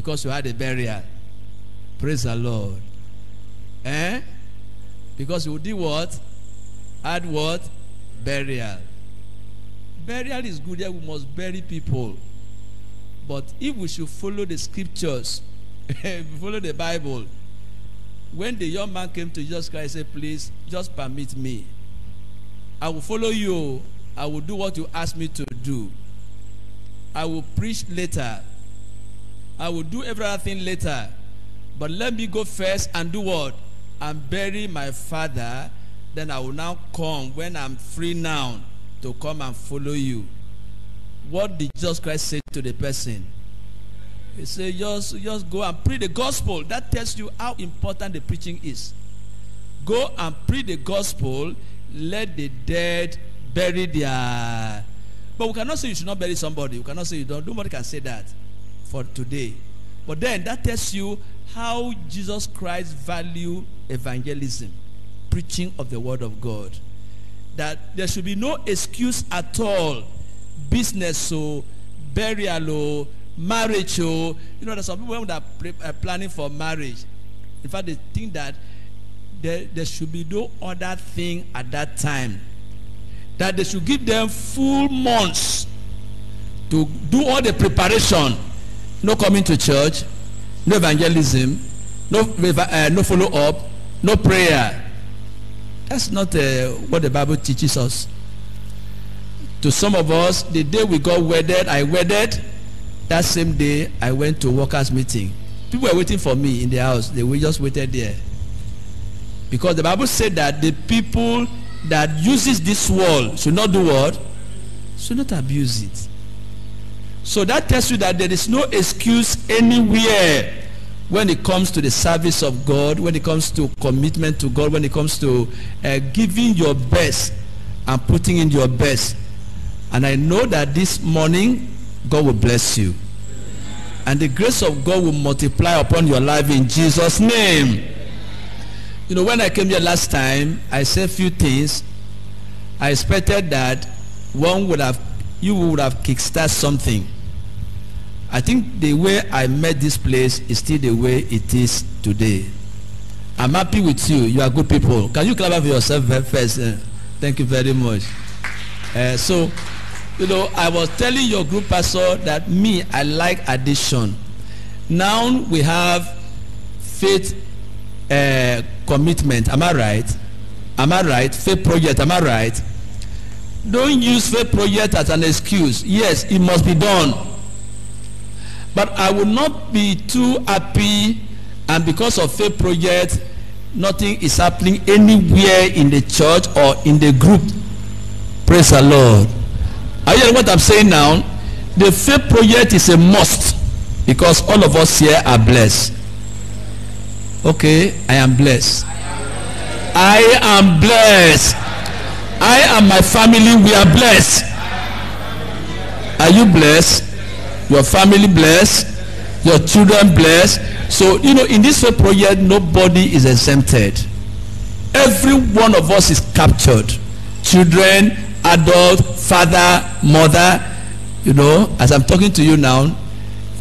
because you had a burial. Praise the Lord. Because you did what? Had what? Burial. Burial is good, yeah, we must bury people. But if we should follow the scriptures, follow the Bible, when the young man came to Jesus Christ, he said, please, just permit me. I will follow you. I will do what you ask me to do. I will preach later. I will do every other thing later. But let me go first and do what? And bury my father. Then I will now come when I'm free now to come and follow you. What did Jesus Christ say to the person? He said, just go and preach the gospel. That tells you how important the preaching is. Go and preach the gospel. Let the dead bury their... But we cannot say you should not bury somebody. We cannot say you don't. Nobody can say that for today. But then that tells you how Jesus Christ valued evangelism, preaching of the word of God. That there should be no excuse at all. Business or burial or marriage or... You know, there's some people that are planning for marriage. In fact, they think that there should be no other thing at that time. That they should give them full months to do all the preparation. No coming to church, no evangelism, no follow-up, no prayer. That's not what the Bible teaches us. To some of us, the day we got wedded, I wedded. That same day, I went to workers' meeting. People were waiting for me in the house. They were just waited there. Because the Bible said that the people that uses this world should not do what? Should not abuse it. So that tells you that there is no excuse anywhere when it comes to the service of God, when it comes to commitment to God, when it comes to giving your best and putting in your best. And I know that this morning God will bless you. And the grace of God will multiply upon your life in Jesus' name. You know, when I came here last time, I said a few things. I expected that you would have kickstarted something. I think the way I met this place is still the way it is today. I'm happy with you. You are good people. Can you clap for yourself first? Thank you very much. So, you know, I was telling your group pastor that I like addition. Now we have faith commitment. Am I right? Am I right? Faith project. Am I right? Don't use faith project as an excuse. Yes, it must be done. But I will not be too happy, and because of faith project, nothing is happening anywhere in the church or in the group. Praise the Lord. Are you hearing what I'm saying now? The faith project is a must, because all of us here are blessed. Okay, I am blessed. I am blessed. I and my family, we are blessed. Are you blessed? Your family blessed? Your children blessed? So, you know, in this faith project, nobody is exempted. Every one of us is captured. Children, adult, father, mother. You know, as I'm talking to you now,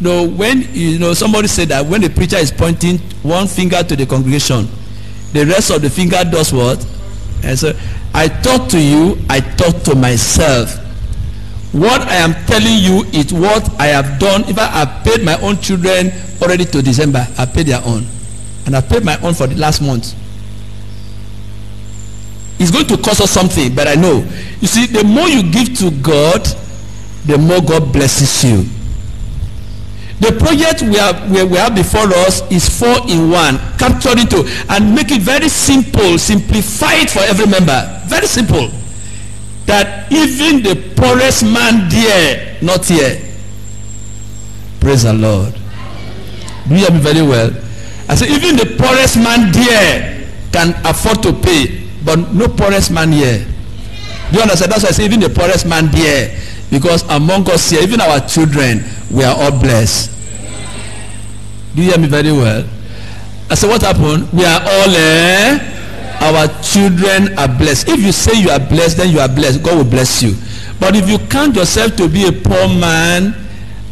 you know, when somebody said that when the preacher is pointing one finger to the congregation, the rest of the finger does what? And so I talk to you, I talk to myself. What I am telling you is what I have done. If I have paid my own children already to December, I paid their own, and I paid my own for the last month. It's going to cost us something, but I know. You see, the more you give to God, the more God blesses you. The project we have before us is 4-in-1. Capture it and make it very simple. Simplify it for every member. Very simple. That even the poorest man there, not here. Praise the Lord. Do you hear me very well? I say even the poorest man there can afford to pay, but no poorest man here. Do you understand? That's why I say even the poorest man there. Because among us here, even our children, we are all blessed. Do you hear me very well? I said, what happened? We are all our children are blessed. If you say you are blessed, then you are blessed. God will bless you. But if you count yourself to be a poor man,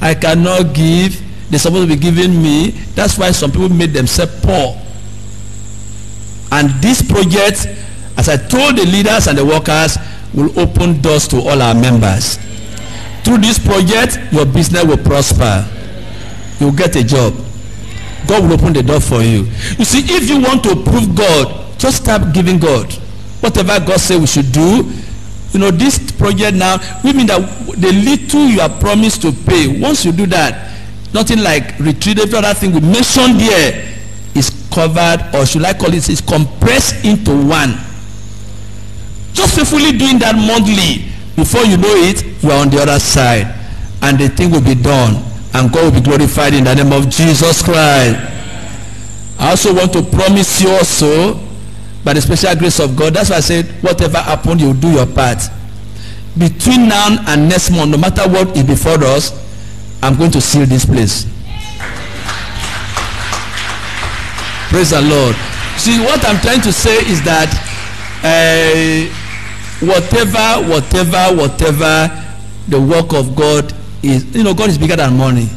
I cannot give, they're supposed to be giving me. That's why some people made themselves poor. And this project, as I told the leaders and the workers, will open doors to all our members. Through this project, your business will prosper. You'll get a job. God will open the door for you. You see, if you want to prove God, just start giving God. Whatever God says we should do. You know, this project now, we mean that the little you are promised to pay, once you do that, nothing like retreat, every other thing we mentioned there is covered, or should I call it, is compressed into one. Just faithfully doing that monthly, before you know it, you are on the other side, and the thing will be done, and God will be glorified in the name of Jesus Christ. I also want to promise you also, by the special grace of God, that's why I said, whatever happened, you do your part. Between now and next month, no matter what is before us, I'm going to seal this place. Praise the Lord. See, what I'm trying to say is that whatever the work of God is, you know, God is bigger than money.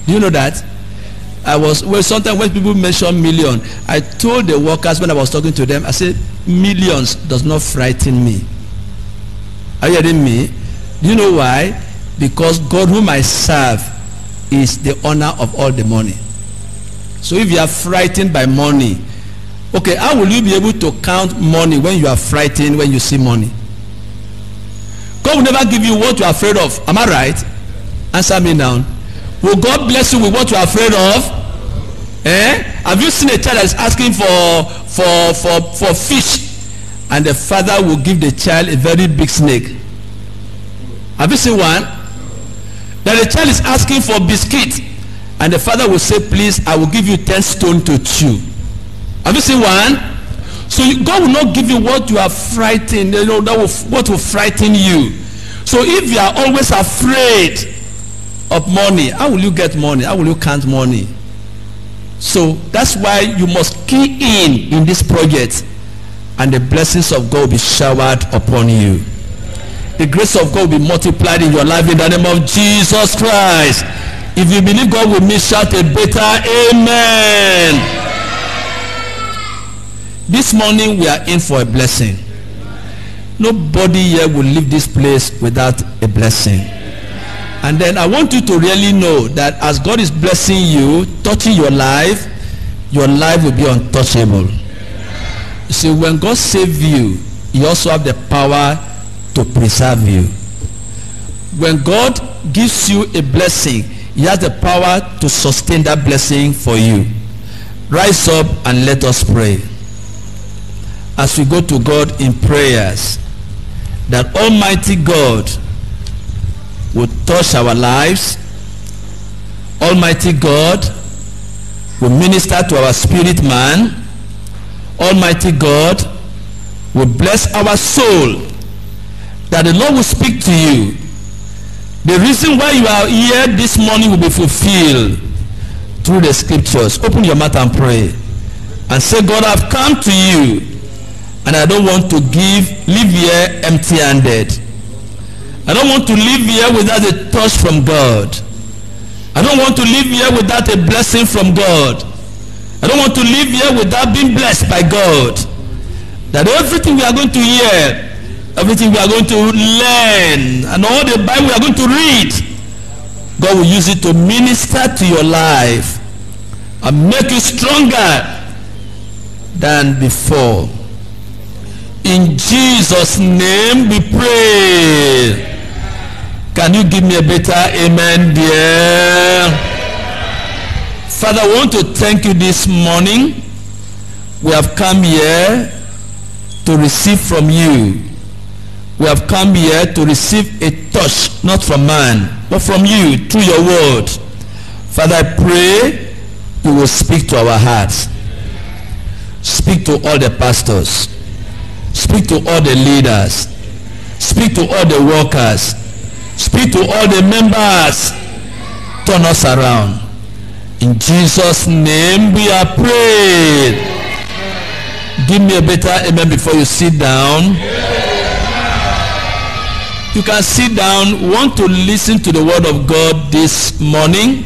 Do you know that? Sometimes when people mention million, I told the workers when I was talking to them, I said, millions does not frighten me. Are you hearing me? Do you know why? Because God whom I serve is the owner of all the money. So if you are frightened by money, okay, how will you be able to count money when you are frightened when you see money? God will never give you what you are afraid of. Am I right? Answer me now. Will God bless you with what you are afraid of? Have you seen a child that is asking for fish, and the father will give the child a very big snake? Have you seen one? That the child is asking for biscuit, and the father will say, please, I will give you 10 stones to chew. Have you seen one? So God will not give you what you are frightened, you know, what will frighten you. So if you are always afraid of money, how will you get money? How will you count money? So that's why you must key in this project, and the blessings of God will be showered upon you. The grace of God will be multiplied in your life in the name of Jesus Christ. If you believe God will meet, shout a better amen. This morning we are in for a blessing. Nobody here will leave this place without a blessing. And then I want you to really know that as God is blessing you, touching your life will be untouchable. You see, when God saves you, He also has the power to preserve you. When God gives you a blessing, He has the power to sustain that blessing for you. Rise up and let us pray. As we go to God in prayers, that Almighty God will touch our lives. Almighty God will minister to our spirit man. Almighty God will bless our soul. That the Lord will speak to you. The reason why you are here this morning will be fulfilled through the scriptures. Open your mouth and pray. And say, God, I've come to you, and I don't want to live here empty-handed. I don't want to live here without a touch from God. I don't want to live here without a blessing from God. I don't want to live here without being blessed by God. That everything we are going to hear, everything we are going to learn, and all the Bible we are going to read, God will use it to minister to your life and make you stronger than before. In Jesus' name we pray. Can you give me a better amen, dear? Father, I want to thank you this morning. We have come here to receive from you. We have come here to receive a touch, not from man, but from you, through your word. Father, I pray you will speak to our hearts. Speak to all the pastors. Speak to all the leaders. Speak to all the workers. Speak to all the members. Turn us around. In Jesus' name we are prayed. Give me a better amen before you sit down. You can sit down. Want to listen to the word of God this morning?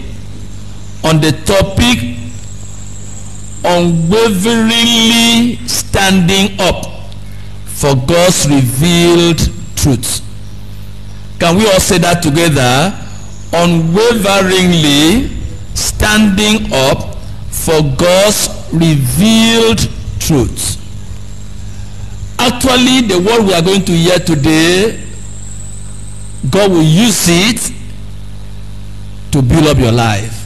on the topic unwaveringly standing up for God's revealed truth. Can we all say that together? Unwaveringly standing up for God's revealed truth. Actually, the word we are going to hear today, God will use it to build up your life.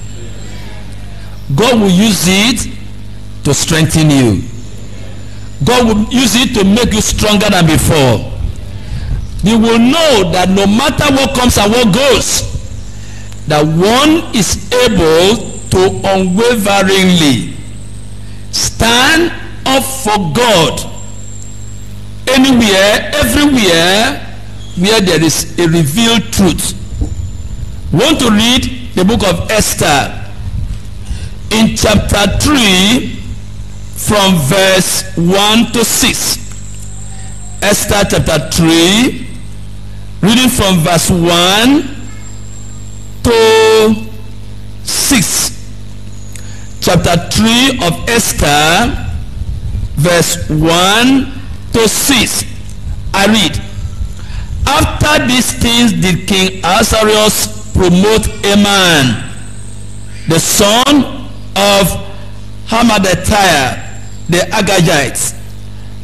God will use it to strengthen you. God will use it to make you stronger than before. You will know that no matter what comes and what goes, that one is able to unwaveringly stand up for God anywhere, everywhere where there is a revealed truth. We want to read the book of Esther in chapter 3 from verse 1 to 6. Esther chapter 3, reading from verse 1 to 6. Chapter 3 of Esther, verse 1 to 6. I read. After these things did King Ahasuerus promote Haman, the son of Hammedatha, the Agagite,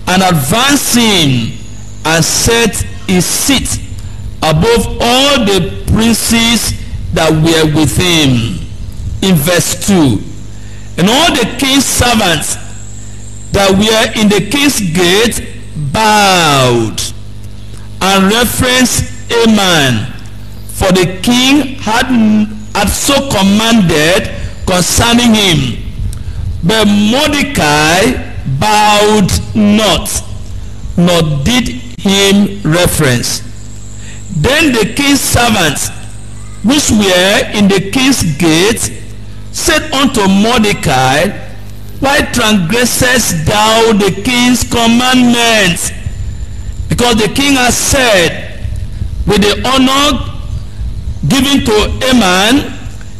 and advanced him and set his seat above all the princes that were with him. In verse 2, and all the king's servants that were in the king's gate bowed and reverenced Haman, for the king had so commanded concerning him. But Mordecai bowed not, nor did him reverence. Then the king's servants, which were in the king's gate, said unto Mordecai, why transgressest thou the king's commandments? Because the king has said, with the honor given to Haman,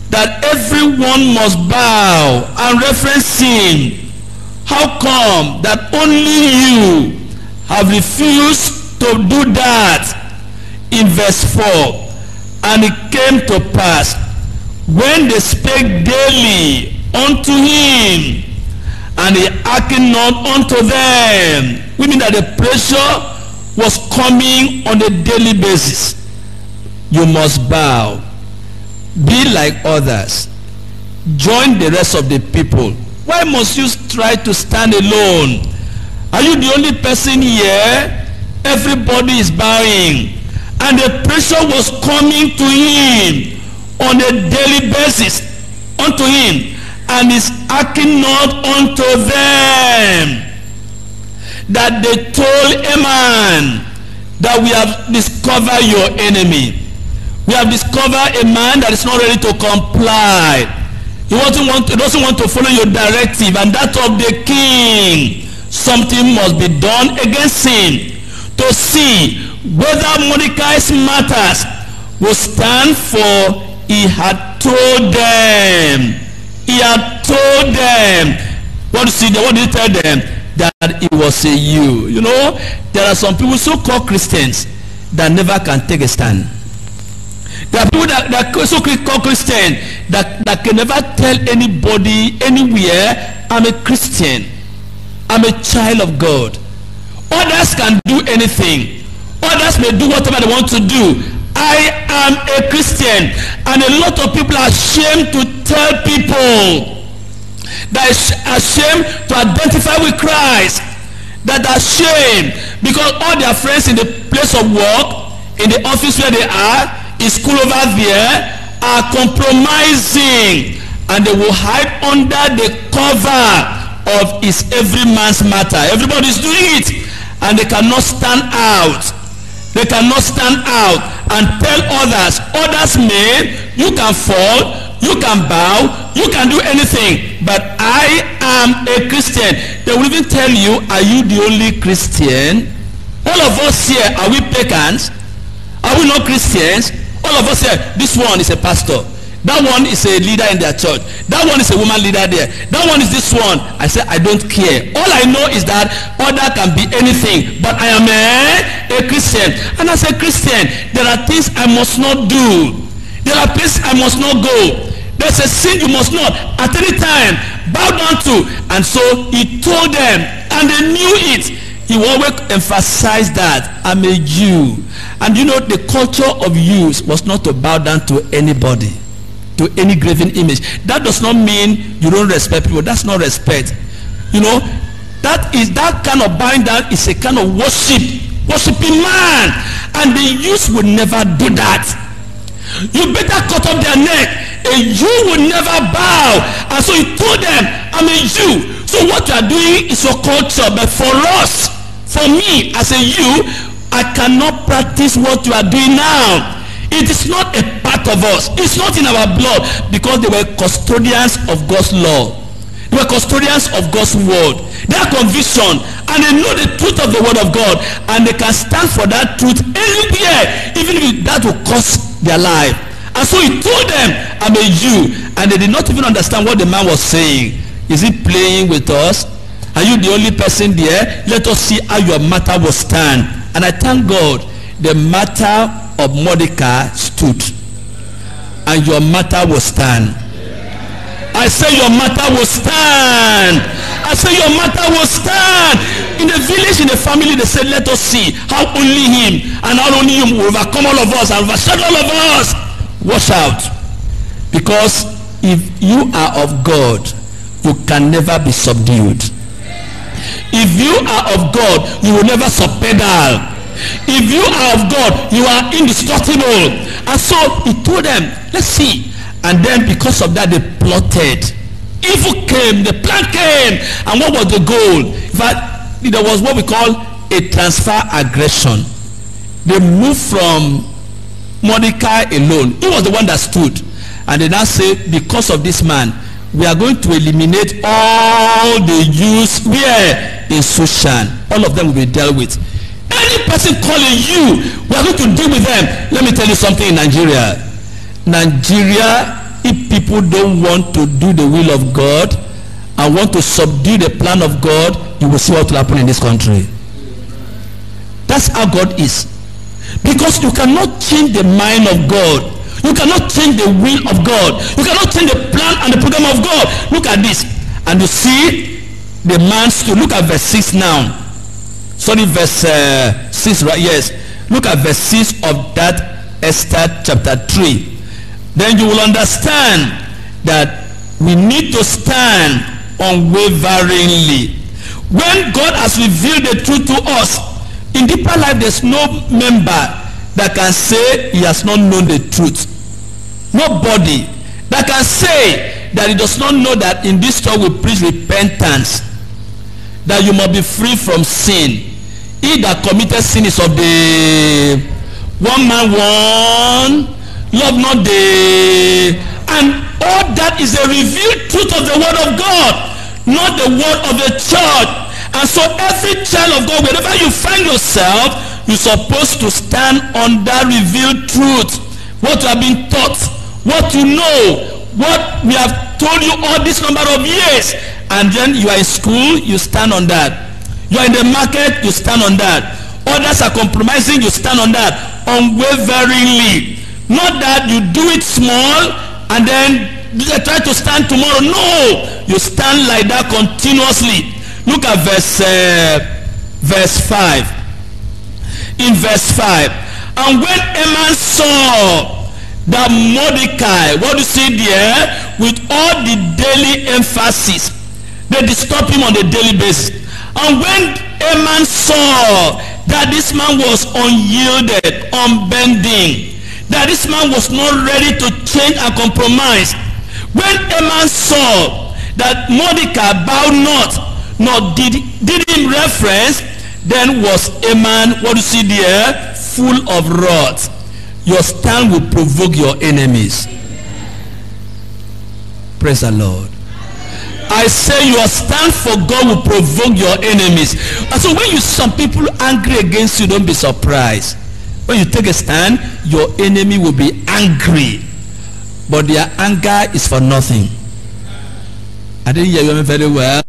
that everyone must bow and reverence him. How come that only you have refused to do that? In verse 4, and it came to pass, when they spake daily unto him, and he hearkened not unto them. We mean that the pressure was coming on a daily basis. You must bow. Be like others. Join the rest of the people. Why must you try to stand alone? Are you the only person here? Everybody is bowing. And the pressure was coming to him on a daily basis unto him, and is hearkening not unto them. That they told Haman that we have discovered your enemy. We have discovered a man that is not ready to comply. He doesn't want to follow your directive and that of the king. Something must be done against him to see whether Mordecai's matters will stand, for he had told them. He had told them. What did he tell them? That it was a you. You know, there are some people, so-called Christians, that never can take a stand. There are people that so-called Christian that can never tell anybody anywhere, I'm a Christian, I'm a child of God. Others can do anything. Others may do whatever they want to do. I am a Christian. And a lot of people are ashamed to tell people, that are ashamed to identify with Christ, that are ashamed because all their friends in the place of work, in the office where they are, in school over there, are compromising, and they will hide under the cover of his every man's matter. Everybody is doing it, and they cannot stand out. They cannot stand out and tell others. Others may, you can fall, you can bow, you can do anything, but I am a Christian. They will even tell you, are you the only Christian? All of us here, are we pagans? Are we not Christians? All of us here, this one is a pastor, That one is a leader in their church. That one is a woman leader there. That one is this one. I said, I don't care. All I know is that other can be anything. But I am a Christian. And as a Christian, there are things I must not do. There are places I must not go. There's a sin you must not at any time bow down to. And so he told them, and they knew it. He always emphasized that I'm a Jew. And you know, the culture of Jews was not to bow down to anybody, to any graven image. That does not mean you don't respect people. That's not respect. You know, that kind of bowing down is a kind of worshiping man. And the Jews would never do that. You better cut off their neck. A Jew would never bow. And so he told them, I'm a Jew. So what you are doing is your culture. But for us, for me as a Jew, I cannot practice what you are doing now. It is not a part of us. It's not in our blood, because they were custodians of God's law. They were custodians of God's word. They are conviction, and they know the truth of the word of God, and they can stand for that truth anywhere, even if that will cost their life. And so he told them, I'm a Jew, and they did not even understand what the man was saying. Is he playing with us? Are you the only person there? Let us see how your matter will stand. And I thank God, the matter of Mordecai stood, and your matter will stand. I say your matter will stand. I say your matter will stand. In the village, in the family, they said, let us see how only him and how only him will overcome all of us and overshadow all of us. Watch out, because if you are of God, you can never be subdued. If you are of God, you will never subpedal. If you are of God, you are indestructible. And so he told them, let's see. And then because of that, they plotted. Evil came, the plan came. And what was the goal? In fact, there was what we call a transfer aggression. They moved from Mordecai alone. He was the one that stood. And they now say, because of this man, we are going to eliminate all the Jews where in Shushan. All of them will be dealt with. Any person calling you, we are going to deal with them. Let me tell you something in Nigeria. Nigeria, if people don't want to do the will of God and want to subdue the plan of God, you will see what will happen in this country. That's how God is. Because you cannot change the mind of God. You cannot change the will of God. You cannot change the plan and the program of God. Look at this. And you see the man stood. Look at verse 6 now. Sorry, verse 6, right? Yes. Look at verse 6 of that Esther chapter 3. Then you will understand that we need to stand unwaveringly. When God has revealed the truth to us, in deeper life there's no member that can say he has not known the truth. Nobody that can say that he does not know that in this church we preach repentance, that you must be free from sin. He that committed sin is of the one man one, love not the, and all that is a revealed truth of the word of God, not the word of the church. And so every child of God, wherever you find yourself, you're supposed to stand on that revealed truth. What you have been taught, what you know, what we have told you all this number of years. And then you are in school, you stand on that. You are in the market, you stand on that. Others are compromising, you stand on that. Unwaveringly. Not that you do it small and then try to stand tomorrow. No, you stand like that continuously. Look at verse 5. In verse 5, and when Haman saw that Mordecai, what do you see there, with all the daily emphasis, they disturb him on a daily basis. And when Haman saw that this man was unyielded, unbending, that this man was not ready to change and compromise, when Haman saw that Mordecai bowed not, nor did him reference, then was Haman, what do you see there, full of wrath. Your stand will provoke your enemies. Praise the Lord. I say your stand for God will provoke your enemies. And so when you see some people angry against you, don't be surprised. When you take a stand, your enemy will be angry. but their anger is for nothing. I didn't hear you very well.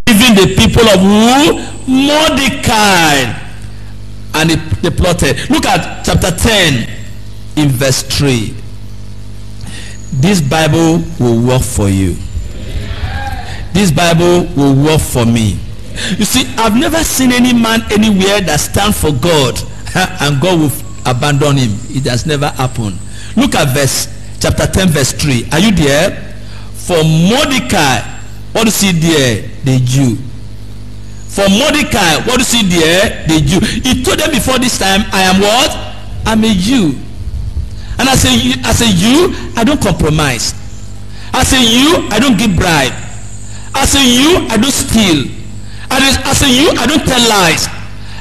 Even the people of who? Mordecai. And they plotted. Look at chapter 10 in verse 3. This Bible will work for you. This Bible will work for me. You see, I've never seen any man anywhere that stands for God and God will abandon him. It has never happened. Look at chapter 10 verse 3. Are you there? For Mordecai, what do you see there? The Jew. For Mordecai, what do you see there? The Jew. He told them before this time, I am what? I'm a Jew. And as a Jew, I don't compromise. As a Jew, I don't give bribe. As a Jew, I don't steal. As a Jew, I don't tell lies.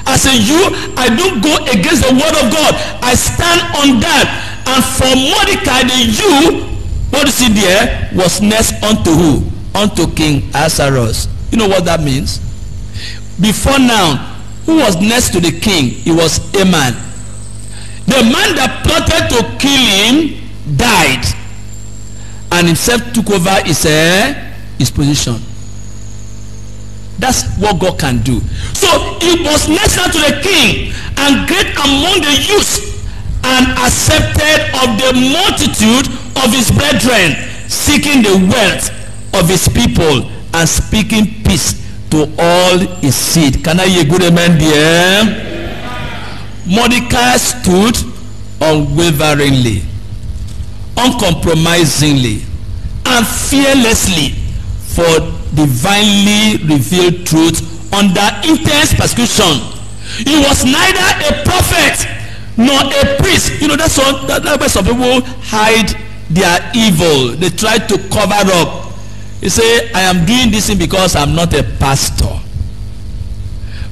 As a Jew, I don't go against the word of God. I stand on that. And for Mordecai, the Jew, what do you see there? Was next unto who? Unto King Ahasuerus. You know what that means? Before now, who was next to the king? It was Haman. The man that plotted to kill him died, and himself took over his position. That's what God can do. So he was next unto the king, and great among the youths, and accepted of the multitude of his brethren, seeking the wealth of his people and speaking peace to all his seed. Can I hear good amen there? Mordecai stood unwaveringly, uncompromisingly, and fearlessly for divinely revealed truth under intense persecution. He was neither a prophet nor a priest. You know, that's why some people hide their evil. They try to cover up. He say, I am doing this thing because I'm not a pastor.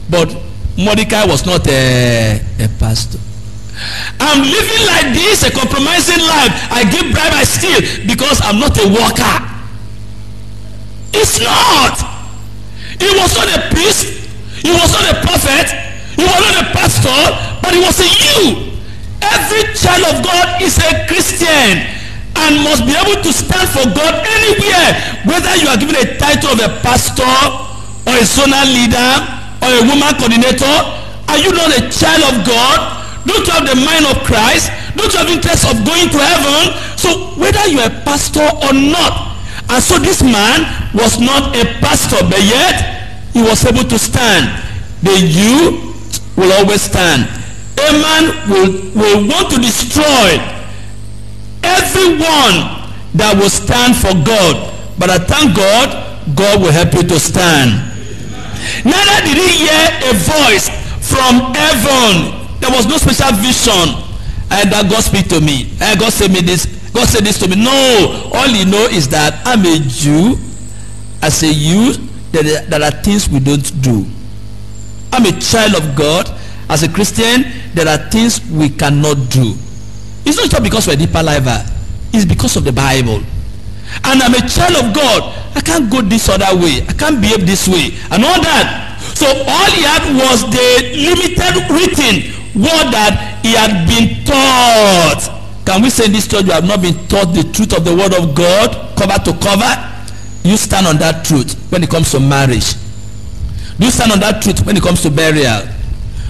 But Mordecai was not a pastor. I'm living like this, a compromising life. I give bribe, I steal, because I'm not a worker. It's not. He was not a priest. He was not a prophet. He was not a pastor, but he was a Jew. Every child of God is a Christian and must be able to stand for God anywhere, whether you are given a title of a pastor or a zonal leader or a woman coordinator. Are you not a child of God? Don't you have the mind of Christ? Don't you have interest of going to heaven? So whether you are a pastor or not, and so this man was not a pastor, but yet he was able to stand. The Jew will always stand. A man will want to destroy everyone that will stand for God, but I thank God, God will help you to stand. Neither did he hear a voice from heaven. There was no special vision and that God speak to me and God said me this, God said this to me. No, all you know is that I'm a Jew. As a Jew, there are things we don't do. I'm a child of God. As a Christian, there are things we cannot do. It's not just because we're deeper lifer. It's because of the Bible. And I'm a child of God. I can't go this other way. I can't behave this way. And all that. So all he had was the limited written word that he had been taught. Can we say in this church you have not been taught the truth of the word of God, cover to cover? You stand on that truth when it comes to marriage. Do you stand on that truth when it comes to burial?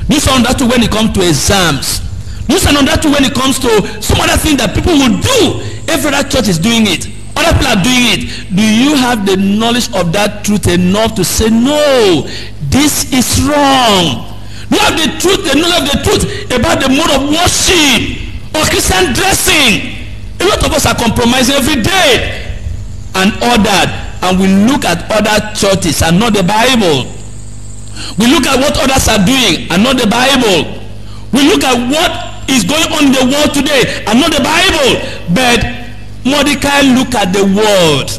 Do you stand on that truth when it comes to exams? Do you stand on that truth when it comes to some other thing that people will do? Every other church is doing it. Other people are doing it. Do you have the knowledge of that truth enough to say, no, this is wrong? Do you have the truth, the knowledge of the truth about the mode of worship or Christian dressing? A lot of us are compromising every day and all that, and we look at other churches and not the Bible. We look at what others are doing and not the Bible. We look at what is going on in the world today and not the Bible. But Mordecai looked at the word,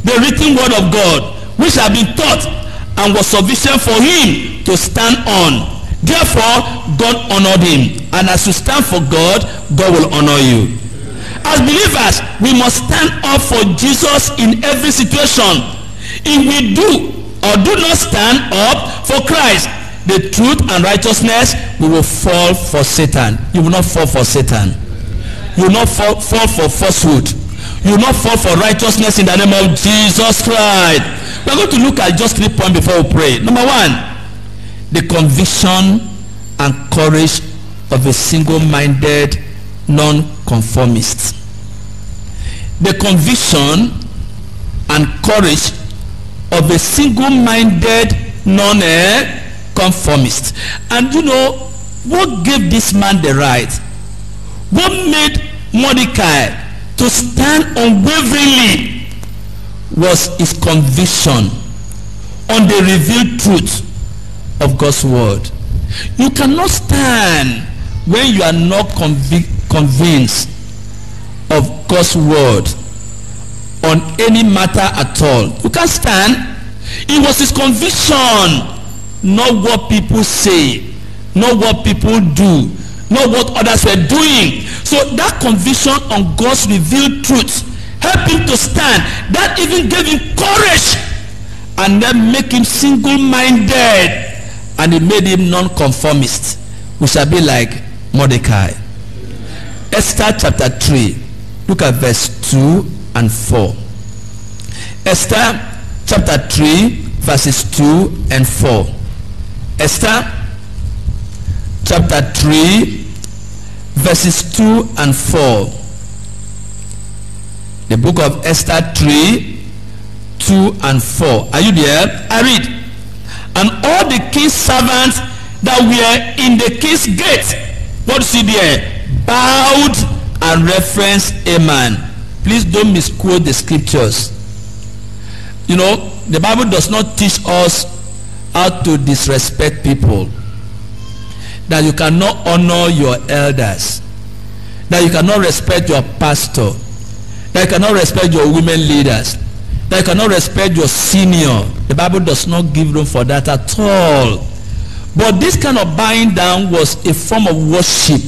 the written word of God, which had been taught and was sufficient for him to stand on. Therefore, God honored him. And as you stand for God, God will honor you. As believers, we must stand up for Jesus in every situation. If we do or do not stand up for Christ, the truth and righteousness, we will fall for Satan. You will not fall for Satan. You will not fall for falsehood. You will not fall for righteousness in the name of Jesus Christ. We are going to look at just 3 points before we pray. Number 1, the conviction and courage of a single-minded non-conformist. The conviction and courage of a single-minded non-conformist. And you know, what gave this man the right? What made Mordecai to stand unwaveringly was his conviction on the revealed truth of God's word. You cannot stand when you are not convinced of God's word on any matter at all. You can't stand. It was his conviction, not what people say, not what people do, not what others were doing. So that conviction on God's revealed truth helped him to stand. That even gave him courage, and then make him single-minded, and it made him non-conformist. We shall be like Mordecai. Esther chapter 3, look at verse 2 and 4. Esther chapter 3, verses 2 and 4. Esther chapter 3, verses 2 and 4. The book of Esther 3, 2 and 4. Are you there? I read. And all the king's servants that were in the king's gate, what do you see there? Bowed and referenced Haman. Please don't misquote the scriptures. You know, the Bible does not teach us how to disrespect people. That you cannot honor your elders. That you cannot respect your pastor. That you cannot respect your women leaders. That you cannot respect your senior. The Bible does not give room for that at all. But this kind of bowing down was a form of worship.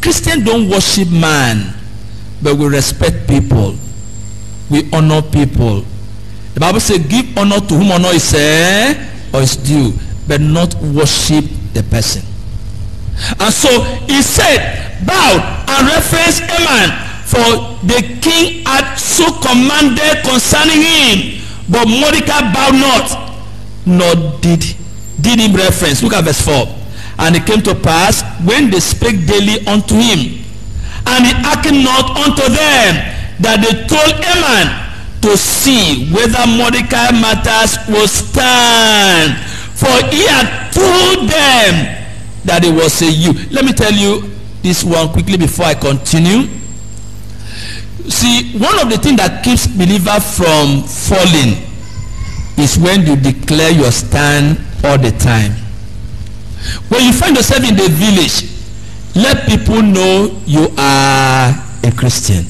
Christians don't worship man, but we respect people. We honor people. The Bible says, give honor to whom honor is or is due, but not worship the person. And so he said, bow and reference Haman, for the king had so commanded concerning him. But Mordecai bowed not, nor did him reference. Look at verse 4. And it came to pass, when they spake daily unto him, and he hearkened not unto them, that they told Haman to see whether Mordecai matters will stand. For he had told them that it was a youth. Let me tell you this one quickly before I continue. See, one of the things that keeps believer from falling is when you declare your stand all the time. When you find yourself in the village, let people know you are a Christian.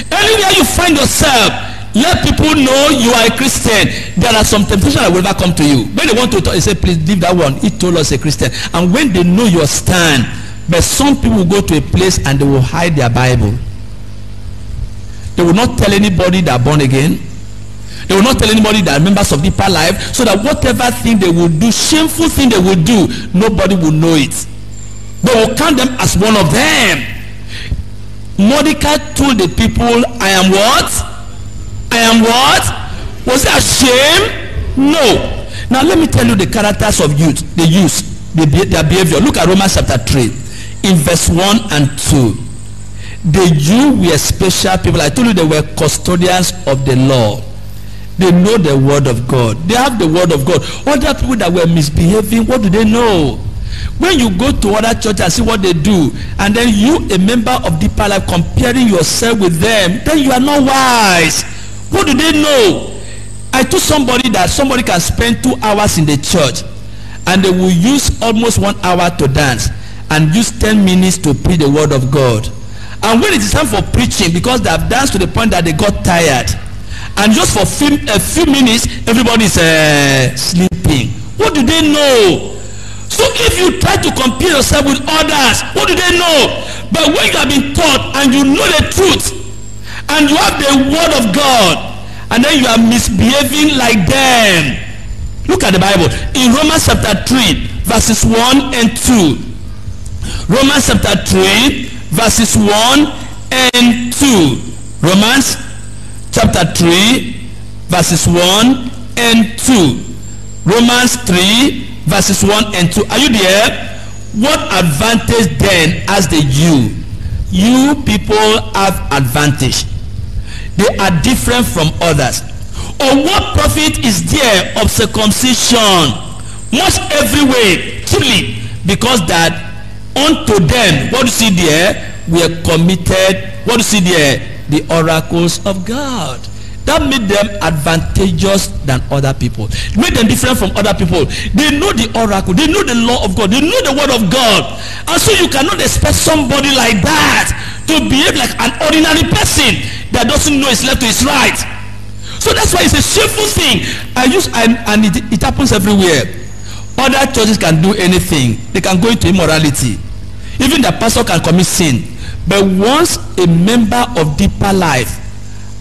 Anywhere you find yourself, let people know you are a Christian. There are some temptations that will never come to you. When they want to talk, they say, please leave that one. He told us a Christian. And when they know your stand, but some people will go to a place and they will hide their Bible. They will not tell anybody they are born again. They will not tell anybody they are members of Deeper Life, so that whatever thing they will do, shameful thing they will do, nobody will know it. They will count them as one of them. Mordecai told the people, I am what? I am what? Was it a shame? No. Now let me tell you the characters of youth, their behavior. Look at Romans chapter 3, in verse 1 and 2. The Jews were special people. I told you they were custodians of the law. They know the word of God. They have the word of God. Other people that were misbehaving, what do they know? When you go to other churches and see what they do, and then you, a member of Deeper Life, comparing yourself with them, then you are not wise. What do they know? I told somebody that somebody can spend 2 hours in the church, and they will use almost 1 hour to dance, and use 10 minutes to preach the word of God. And when it is time for preaching, because they have danced to the point that they got tired, and just for a few minutes, everybody is sleeping. What do they know? So if you try to compare yourself with others, what do they know? But when you have been taught and you know the truth, and you have the word of God, and then you are misbehaving like them. Look at the Bible. In Romans chapter 3, verses 1 and 2. Romans chapter 3, verses 1 and 2. Romans chapter 3, verses 1 and 2. Romans 3, verses 1 and 2. Are you there? What advantage then has the Jew? You people have advantage. They are different from others. Or what profit is there of circumcision? Much every way, truly, because that unto them, what you see there, we are committed, what you see there, the oracles of God. That made them advantageous than other people. It made them different from other people. They know the oracle. They know the law of God. They know the word of God. And so you cannot expect somebody like that to behave like an ordinary person that doesn't know his left to his right. So that's why it's a shameful thing. And it happens everywhere. Other churches can do anything. They can go into immorality. Even the pastor can commit sin. But once a member of Deeper Life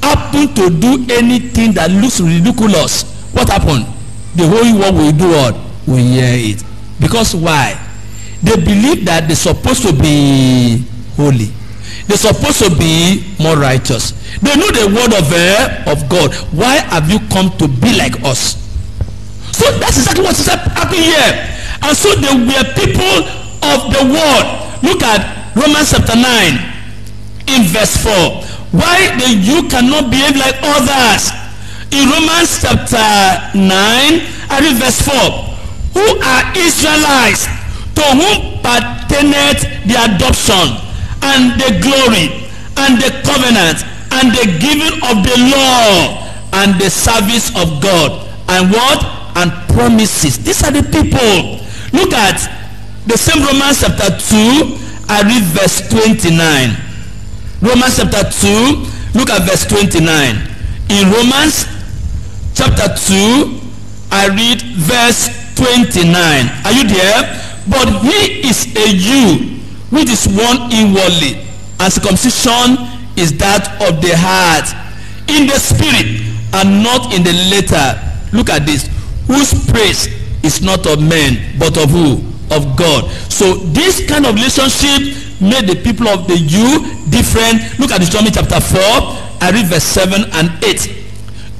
happen to do anything that looks ridiculous, what happened? The whole world will do what? Will hear it. Because why? They believe that they're supposed to be holy. They're supposed to be more righteous. They know the word of God. Why have you come to be like us? So that's exactly what is happening here. And so they were people of the world. Look at Romans chapter 9 in verse 4. Why you cannot behave like others? In Romans chapter 9, I read verse 4. Who are Israelites, to whom pertaineth the adoption, and the glory, and the covenant, and the giving of the law, and the service of God, and what? And promises. These are the people. Look at the same Romans chapter 2, I read verse 29. Romans chapter 2, look at verse 29. In Romans chapter 2, I read verse 29. Are you there? But he is a Jew, which is one inwardly, and circumcision is that of the heart, in the spirit, and not in the letter. Look at this. Whose praise is not of men, but of who? Of God. So this kind of relationship made the people of the Jew different. Look at Deuteronomy chapter 4. I read verse 7 and 8.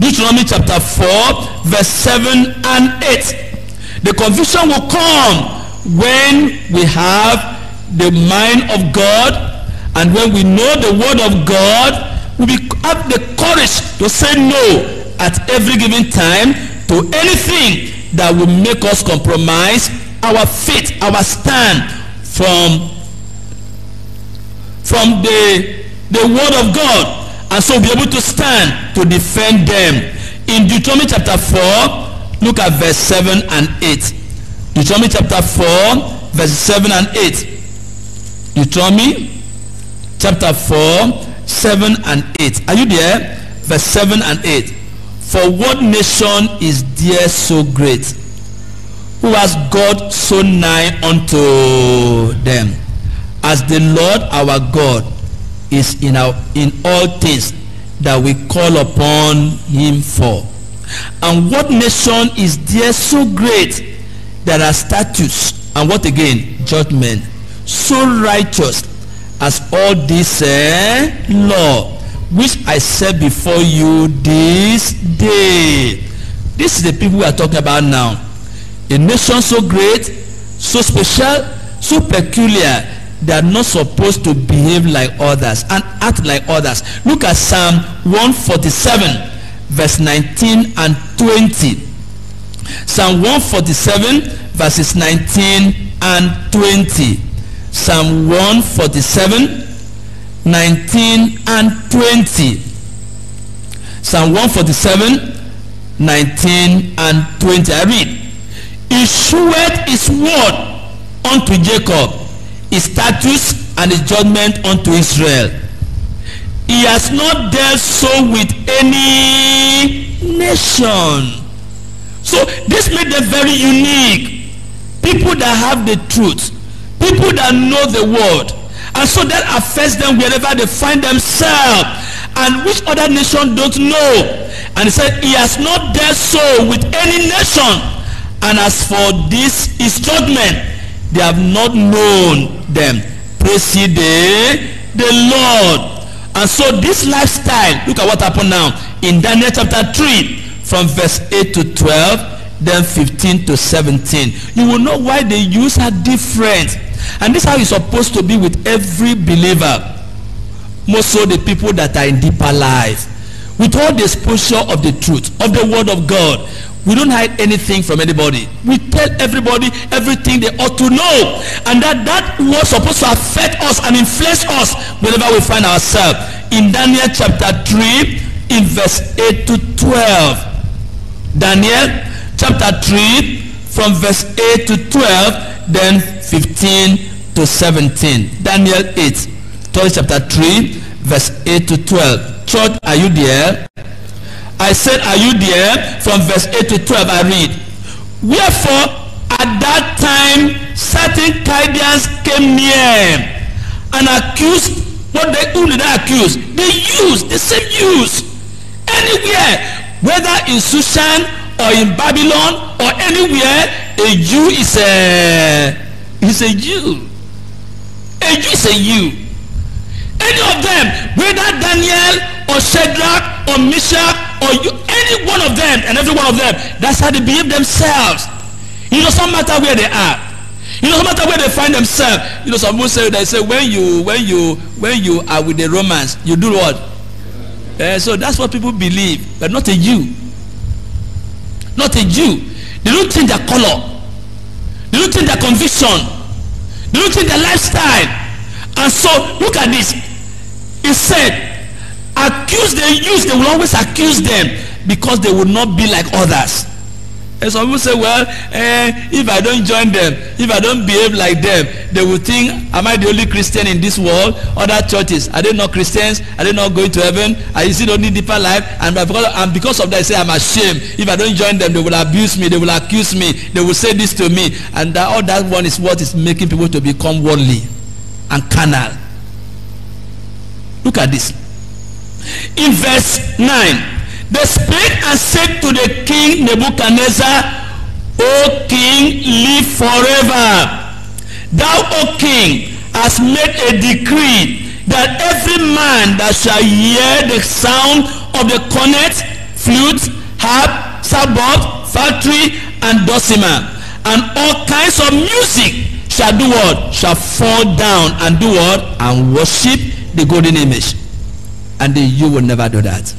Deuteronomy chapter 4, verse 7 and 8. The confusion will come when we have the mind of God, and when we know the word of God, we have the courage to say no at every given time to anything that will make us compromise our faith, our stand from the word of God, and so be able to stand to defend them. In Deuteronomy chapter 4, look at verse 7 and 8. Deuteronomy chapter 4, verse 7 and 8. Deuteronomy chapter 4, 7 and 8. Are you there? Verse 7 and 8. For what nation is there so great, who has God so nigh unto them, as the Lord our God is in all things that we call upon him for? And what nation is there so great that has statutes, and what again? Judgment, so righteous as all this law which I set before you this day? This is the people we are talking about now. A nation so great, so special, so peculiar, they are not supposed to behave like others and act like others. Look at Psalm 147 verse 19 and 20. Psalm 147 verses 19 and 20. Psalm 147 19 and 20. Psalm 147 19 and 20. I read, he sheweth his word unto Jacob, his statutes and his judgment unto Israel. He has not dealt so with any nation. So this made them very unique. People that have the truth, people that know the word, and so that affects them wherever they find themselves, and which other nation don't know. And he said, he has not dealt so with any nation, and as for this his judgment, they have not known them. Praise ye the Lord. And so this lifestyle, look at what happened now in Daniel chapter 3 from verse 8 to 12, then 15 to 17. You will know why the use are different. And this is how it's supposed to be with every believer. More so the people that are in deeper life. With all the exposure of the truth, of the word of God, we don't hide anything from anybody. We tell everybody everything they ought to know. And that was supposed to affect us and influence us whenever we find ourselves. In Daniel chapter 3, in verse 8 to 12. Daniel chapter 3, from verse 8 to 12, then 15 to 17. Daniel 8. Chapter 3, verse 8 to 12. Church, are you there? I said, are you there? From verse 8 to 12, I read. Wherefore, at that time, certain Chaldeans came near and accused. Who did they accuse? They used the same use. Anywhere, whether in Shushan or in Babylon or anywhere, a Jew is a Jew. A Jew is a Jew. Any of them, whether Daniel or Shadrach or Meshach or any one of them and every one of them, that's how they behave themselves. It doesn't matter where they are. It doesn't matter where they find themselves. You know, some people say, they say when you are with the Romans, you do what? So that's what people believe, but not a Jew. Not a Jew. They don't change their color. They don't change their conviction. They don't change their lifestyle. And so look at this. He said, accuse the youth. They will always accuse them because they will not be like others. And some people say, well, if I don't join them, if I don't behave like them, they will think, am I the only Christian in this world? Other churches, are they not Christians? Are they not going to heaven? Is it only deeper life? And because of that, I say I'm ashamed. If I don't join them, they will abuse me, they will accuse me, they will say this to me. And all that one is what is making people to become worldly and carnal. Look at this. In verse 9, they spake and said to the king Nebuchadnezzar, O king, live forever. Thou, O king, hast made a decree that every man that shall hear the sound of the cornet, flute, harp, sabbath, psaltery, and dulcimer, and all kinds of music, shall do what? Shall fall down and do what? And worship the golden image. And you will never do that.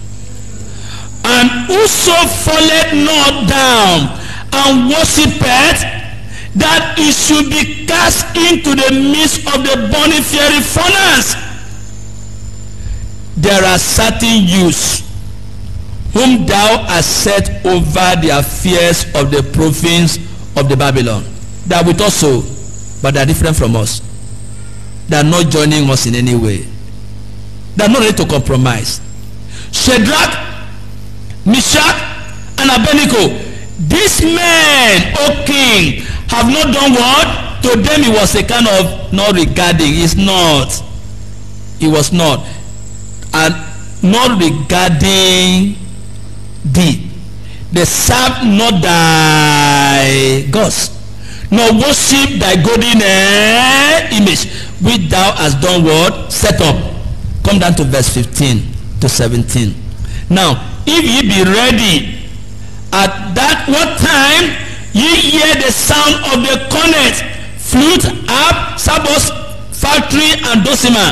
And whoso falleth not down and worshipeth, that he should be cast into the midst of the burning fiery furnace. There are certain youths whom thou hast set over the affairs of the province of the Babylon. They are with us, so, but they are different from us. They are not joining us in any way. They are not ready to compromise. Shadrach, Meshach, and Abednego, these men, O king, have not done what? To them it was a kind of not regarding. It's not. It was not. And not regarding thee. They serve not thy gods, nor worship thy golden image, which thou hast done what? Set up. Come down to verse 15 to 17. Now, if ye be ready, at that what time ye hear the sound of the cornet, flute, harp, sabbath, factory and dulcimer,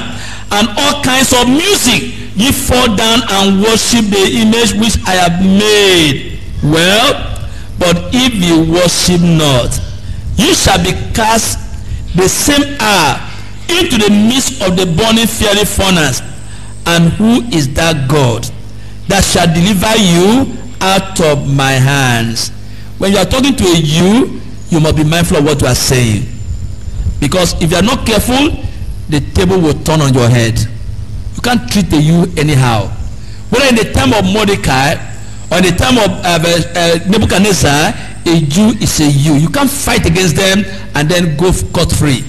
and all kinds of music, ye fall down and worship the image which I have made. Well, but if ye worship not, ye shall be cast the same hour into the midst of the burning fiery furnace. And who is that God that shall deliver you out of my hands? When you are talking to a you must be mindful of what you are saying, because if you are not careful, the table will turn on your head. You can't treat a you anyhow. Whether in the time of Mordecai or in the time of Nebuchadnezzar, a Jew is a you. You can't fight against them and then go scot free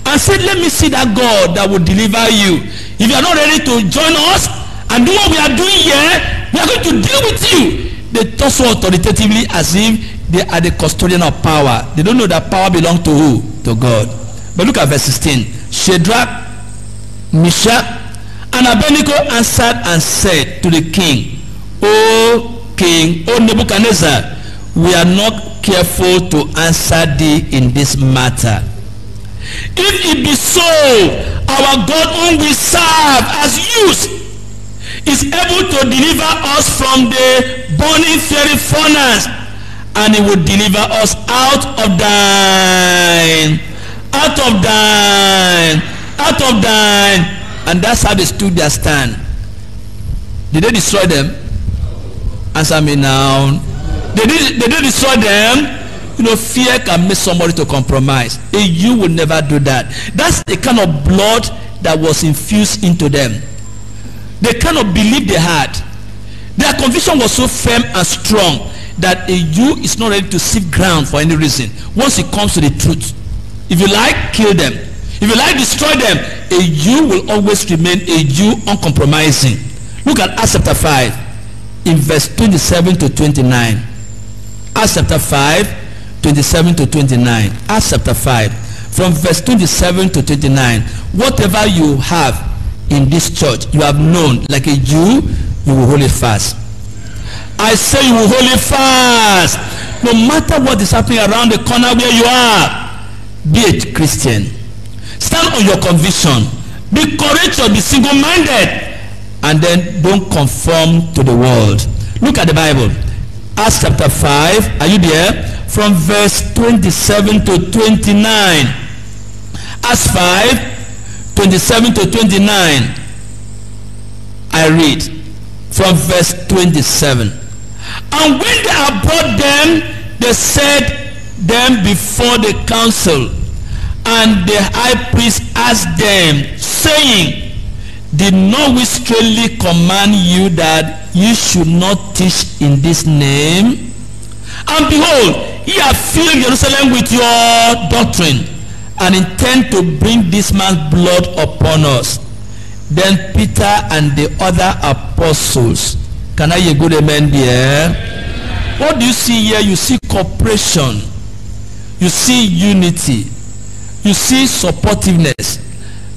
and say, let me see that God that will deliver you. If you are not ready to join us and do what we are doing here, we are going to deal with you. They talk so authoritatively as if they are the custodian of power. They don't know that power belongs to who? To God. But look at verse 16. Shadrach, Meshach, and Abednego answered and said to the king, O king, O Nebuchadnezzar, we are not careful to answer thee in this matter. If it be so, our God whom we serve as youths is able to deliver us from the burning fiery furnace, and he will deliver us out of thine. And that's how they stood their stand. Did they destroy them? Answer me now. Did they destroy them? You know, fear can make somebody to compromise. You will never do that. That's the kind of blood that was infused into them. They cannot believe they had. Their conviction was so firm and strong that a Jew is not ready to seek ground for any reason once it comes to the truth. If you like, kill them. If you like, destroy them. A Jew will always remain a Jew, uncompromising. Look at Acts chapter 5 in verse 27 to 29. Acts chapter 5 27 to 29. Acts chapter 5 from verse 27 to 29. Whatever you have in this church, you have known like a Jew, you will hold it fast. I say you will hold it fast. No matter what is happening around the corner where you are, be a Christian. Stand on your conviction. Be courageous, be single-minded, and then don't conform to the world. Look at the Bible. Acts chapter 5. Are you there? From verse 27 to 29. Acts 5, 27 to 29. I read from verse 27. And when they had brought them, they set them before the council. And the high priest asked them, saying, did not we straightly command you that you should not teach in this name? And behold, ye have filled Jerusalem with your doctrine, and intend to bring this man's blood upon us. Then Peter and the other apostles. Can I hear good amen there? What do you see here? You see cooperation. You see unity. You see supportiveness.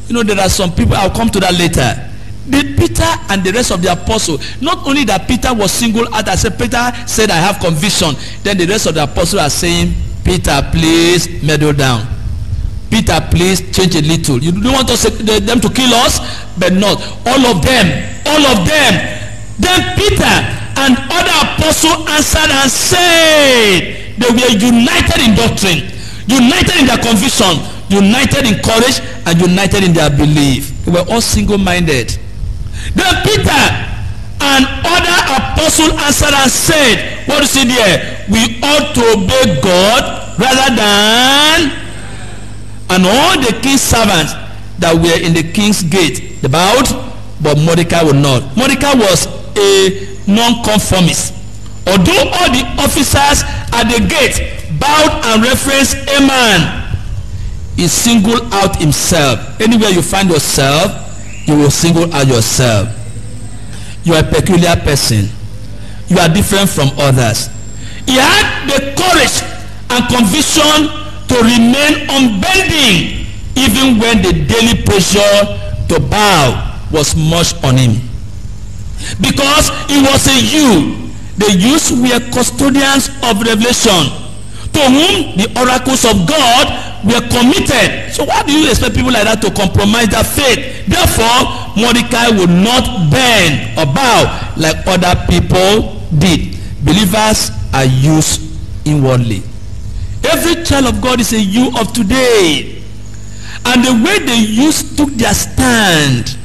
You know, there are some people, I'll come to that later. Peter and the rest of the apostles, not only that Peter was single out, I said, Peter said, I have conviction. Then the rest of the apostles are saying, Peter, please mellow down. Peter, please change a little. You don't want them to kill us, but not. All of them. Then Peter and other apostles answered and said, they were united in doctrine, united in their conviction, united in courage, and united in their belief. They were all single-minded. Then Peter and other apostles answered and said, what is it there? We ought to obey God rather than... And all the king's servants that were in the king's gate, they bowed, but Mordecai would not. Mordecai was a non-conformist. Although all the officers at the gate bowed and referenced a man, he singled out himself. Anywhere you find yourself, you will single out yourself. You are a peculiar person. You are different from others. He had the courage and conviction to remain unbending even when the daily pressure to bow was much on him. Because he was a Jew. The Jews were custodians of revelation, to whom the oracles of God were committed. So why do you expect people like that to compromise their faith? Therefore, Mordecai would not bend or bow like other people did. Believers are used inwardly. Every child of God is a you of today. And the way they used took their stand,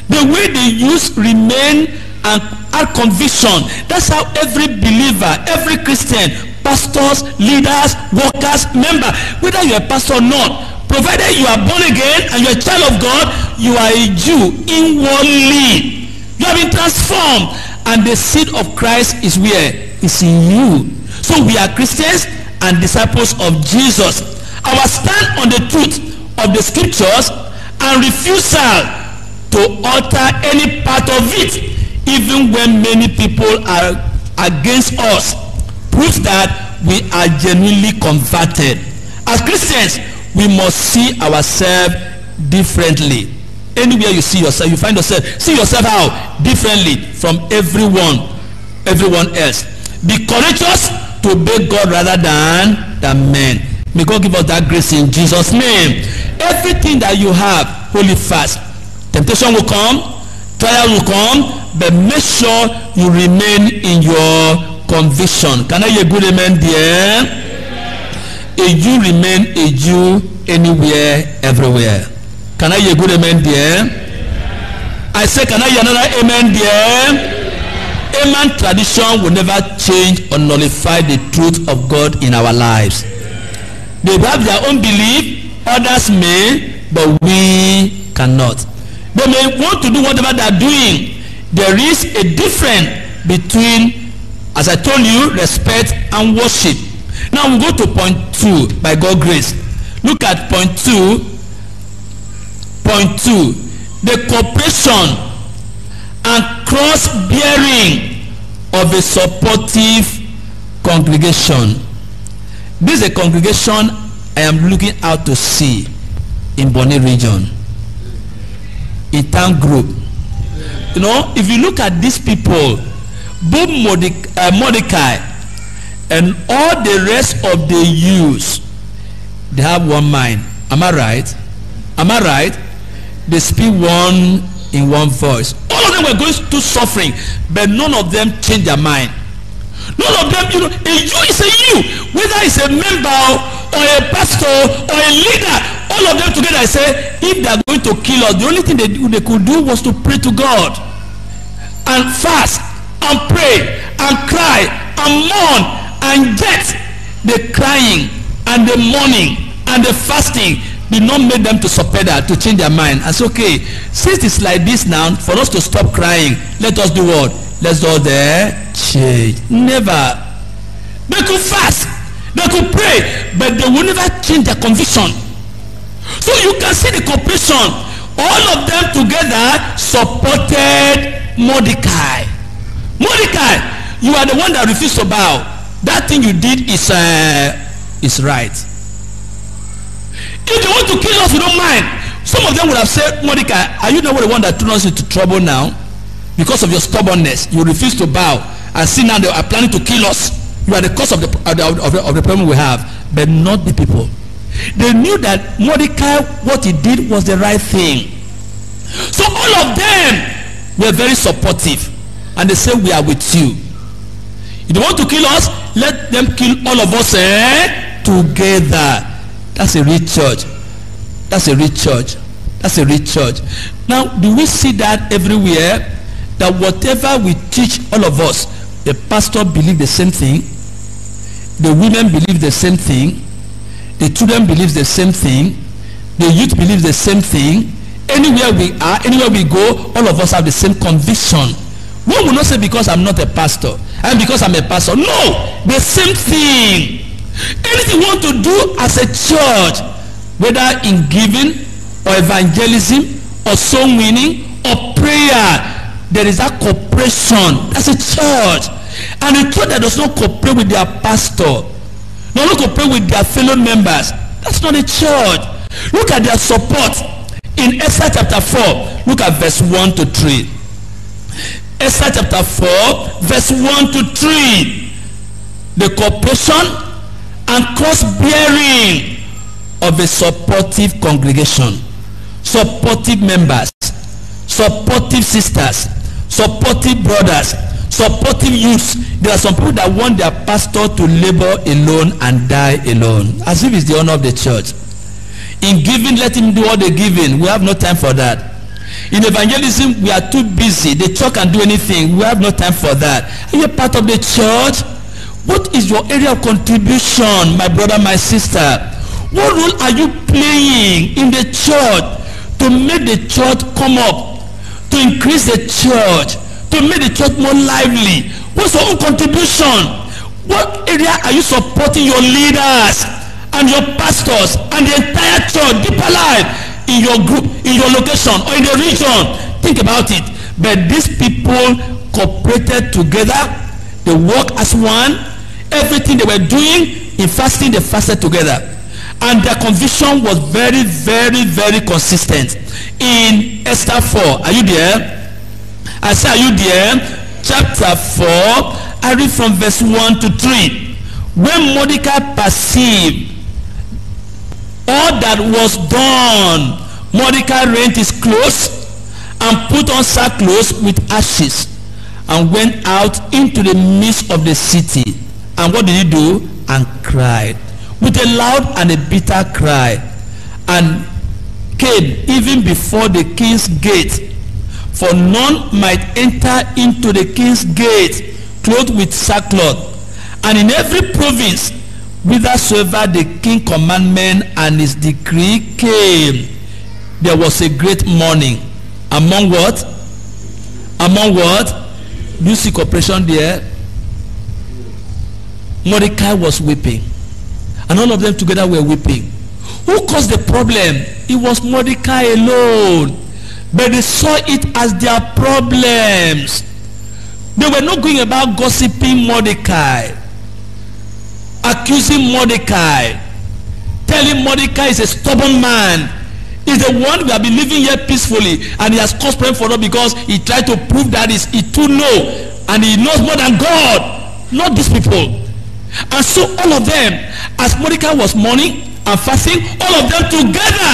the way they used remain and had conviction. That's how every believer, every Christian, pastors, leaders, workers, member, whether you're a pastor or not, provided you are born again and you're a child of God, you are a Jew inwardly. You have been transformed, and the seed of Christ is where? It's in you. So we are Christians and disciples of Jesus. Our stand on the truth of the scriptures and refusal to alter any part of it, even when many people are against us, proves that we are genuinely converted. As Christians, we must see ourselves differently. Anywhere you see yourself, you find yourself, see yourself how? Differently from everyone else. Be courageous to obey God rather than men. May God give us that grace in Jesus' name. Everything that you have, hold it fast. Temptation will come, trial will come, but make sure you remain in your conviction. Can I hear a good amen there? A Jew remain a Jew anywhere, everywhere. Can I hear a good amen there? I say, can I hear another amen there? Amen. Tradition will never change or nullify the truth of God in our lives. They have their own belief, others may, but we cannot. They may want to do whatever they are doing. There is a difference between, as I told you, respect and worship. Now we go to point 2 by God's grace. Look at point 2. Point 2. The cooperation and cross-bearing of a supportive congregation. This is a congregation I am looking out to see in Bonny region, in town group. You know, if you look at these people, both Mordecai and all the rest of the Jews, they have one mind. Am I right? Am I right? They speak one in one voice. All of them were going through suffering, but none of them changed their mind. None of them, you know, a Jew is a Jew, whether it's a member or a pastor or a leader. All of them together say, if they are going to kill us, the only thing they could do was to pray to God and fast and pray and cry and mourn, and yet the crying and the mourning and the fasting did not make them to surrender, to change their mind. And say, okay, since it's like this now, for us to stop crying, let us do what? Let's go there, change. Never. They could fast, they could pray, but they will never change their conviction. So you can see the cooperation. All of them together supported Mordecai. Mordecai, you are the one that refused to bow. That thing you did is right. If they want to kill us, we don't mind. Some of them would have said, Mordecai, are you not the one that threw us into trouble now? Because of your stubbornness, you refuse to bow. And see now they are planning to kill us. You are the cause of the problem we have, but not the people. They knew that Mordecai, what he did was the right thing. So all of them were very supportive. And they said, we are with you. If they want to kill us, let them kill all of us together. That's a rich church. That's a rich church. That's a rich church. Now, do we see that everywhere? That whatever we teach, all of us, the pastor believe the same thing, the women believe the same thing, the children believe the same thing, the youth believe the same thing. Anywhere we are, anywhere we go, all of us have the same conviction. One will not say because I'm not a pastor and because I'm a pastor. No, the same thing. Anything you want to do as a church, whether in giving or evangelism or soul winning or prayer, there is that cooperation. That's a church. And a church that does not cooperate with their pastor, does not cooperate with their fellow members, that's not a church. Look at their support in Esther chapter 4. Look at verse 1 to 3. Esther chapter 4 verse 1 to 3. The cooperation and cross-bearing of a supportive congregation, supportive members, supportive sisters, supportive brothers, supportive youths. There are some people that want their pastor to labor alone and die alone, as if it's the honor of the church. In giving, let him do all the giving. We have no time for that. In evangelism, we are too busy. The church can do anything. We have no time for that. Are you a part of the church? What is your area of contribution, my brother, my sister? What role are you playing in the church to make the church come up, to increase the church, to make the church more lively? What's your own contribution? What area are you supporting your leaders and your pastors and the entire church, deeper life, in your group, in your location, or in the region? Think about it. But these people cooperated together. They worked as one. Everything they were doing in fasting, they fasted together. And their conviction was very, very, very consistent. In Esther 4, are you there? I say, are you there? Chapter 4, I read from verse 1 to 3. When Mordecai perceived all that was done, Mordecai rent his clothes and put on sackcloth with ashes and went out into the midst of the city. And what did he do? And cried with a loud and a bitter cry, and came even before the king's gate. For none might enter into the king's gate clothed with sackcloth. And in every province whithersoever the king commandment and his decree came, there was a great mourning. Among what? Among what? Do you see cooperation there? Mordecai was weeping, and all of them together were weeping. Who caused the problem? It was Mordecai alone. But they saw it as their problems. They were not going about gossiping Mordecai, accusing Mordecai, telling Mordecai is a stubborn man. He's the one we have been living here peacefully, and he has caused problem for us because he tried to prove that he too know, and he knows more than God. Not these people. And so all of them, as Mordecai was mourning and fasting, all of them together,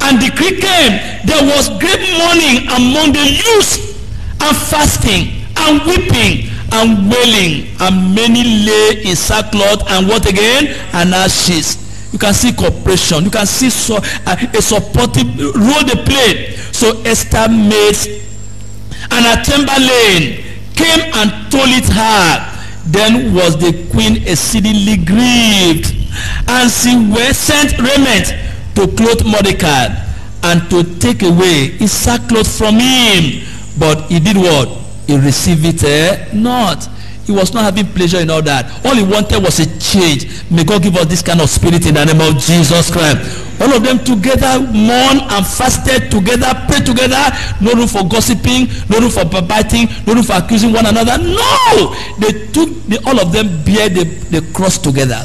and decree came, there was great mourning among the youths, and fasting, and weeping, and wailing, and many lay in sackcloth, and what again? And ashes. You can see cooperation. You can see a supportive role they played. So Esther made, and her chamberlain came and told it her. Then was the queen exceedingly grieved, and she sent raiment to clothe Mordecai, and to take away his sackcloth from him. But he did what? He received it not. He was not having pleasure in all that. All he wanted was a change. May God give us this kind of spirit in the name of Jesus Christ. All of them together mourned and fasted together, prayed together. No room for gossiping, no room for backbiting, no room for accusing one another. No! All of them bear the cross together.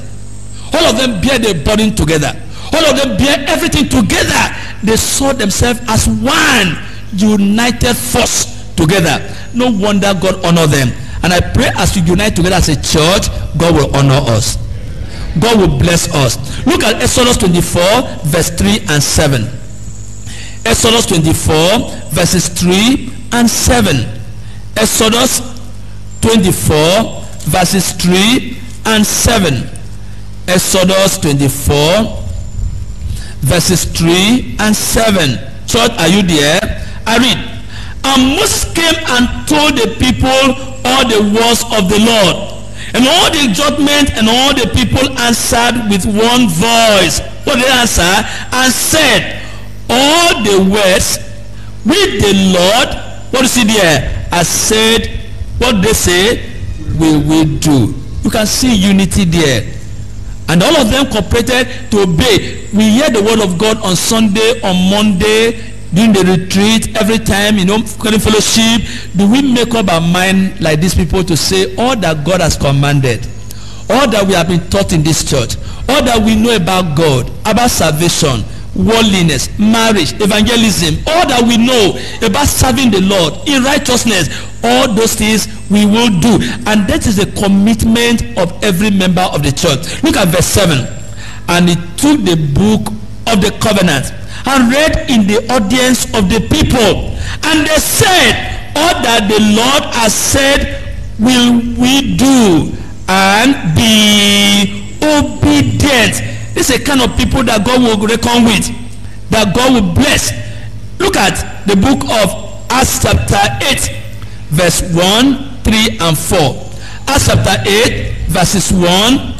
All of them bear the burden together. All of them bear everything together. They saw themselves as one united force together. No wonder God honored them. And I pray as we unite together as a church, God will honor us. God will bless us. Look at Exodus 24, verse 3 and 7. Exodus 24, verses 3 and 7. Exodus 24, verses 3 and 7. Exodus 24, verses 3 and 7. Church, are you there? I read. And Moses came and told the people all the words of the Lord. And all the judgment and all the people answered with one voice. What did they answer? And said, all the words which the Lord, what is it there? Has said, what they say, we will do. You can see unity there. And all of them cooperated to obey. We hear the word of God on Sunday, on Monday, during the retreat, every time, fellowship. Do we make up our mind like these people to say all that God has commanded, all that we have been taught in this church, all that we know about God, about salvation, worldliness, marriage, evangelism, all that we know about serving the Lord in righteousness, all those things we will do. And that is the commitment of every member of the church. Look at verse 7. And he took the book of the covenant and read in the audience of the people. And they said, all that the Lord has said will we do, and be obedient. This is a kind of people that God will reckon with, that God will bless. Look at the book of Acts chapter 8, verse 1, 3, and 4. Acts chapter 8, verses 1,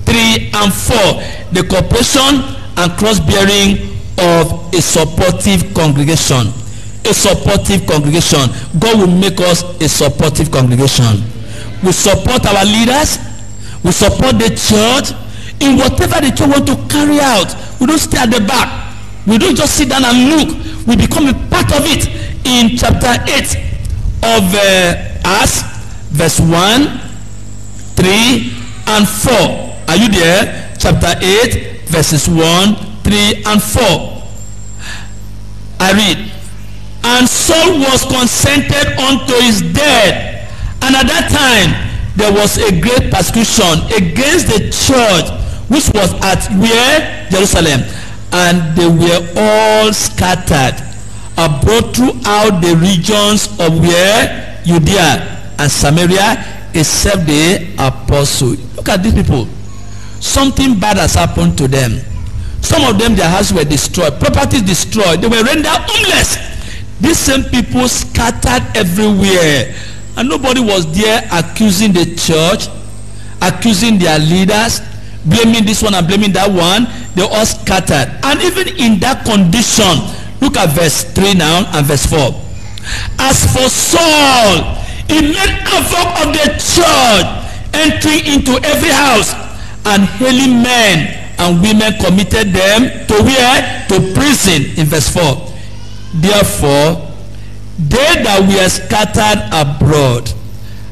3, and 4. The cooperation and cross-bearing of a supportive congregation. A supportive congregation. God will make us a supportive congregation. We support our leaders. We support the church in whatever the church want to carry out. We don't stay at the back. We don't just sit down and look. We become a part of it. In chapter 8 of Acts, verse 1, 3, and 4. Are you there? Chapter 8, verses 1, 3, and 4. I read. And Saul was consented unto his death, and at that time there was a great persecution against the church which was at where? Jerusalem. And they were all scattered abroad throughout the regions of where? Judea and Samaria, except the apostle. Look at these people. Something bad has happened to them. Some of them, their houses were destroyed, properties destroyed, they were rendered homeless. These same people scattered everywhere, and nobody was there accusing the church, accusing their leaders, blaming this one and blaming that one. They all scattered. And even in that condition, look at verse 3 now and verse 4. As for Saul, he made havoc of the church, entering into every house and hailing men and women, committed them to where? To prison. In verse 4. Therefore, they that were scattered abroad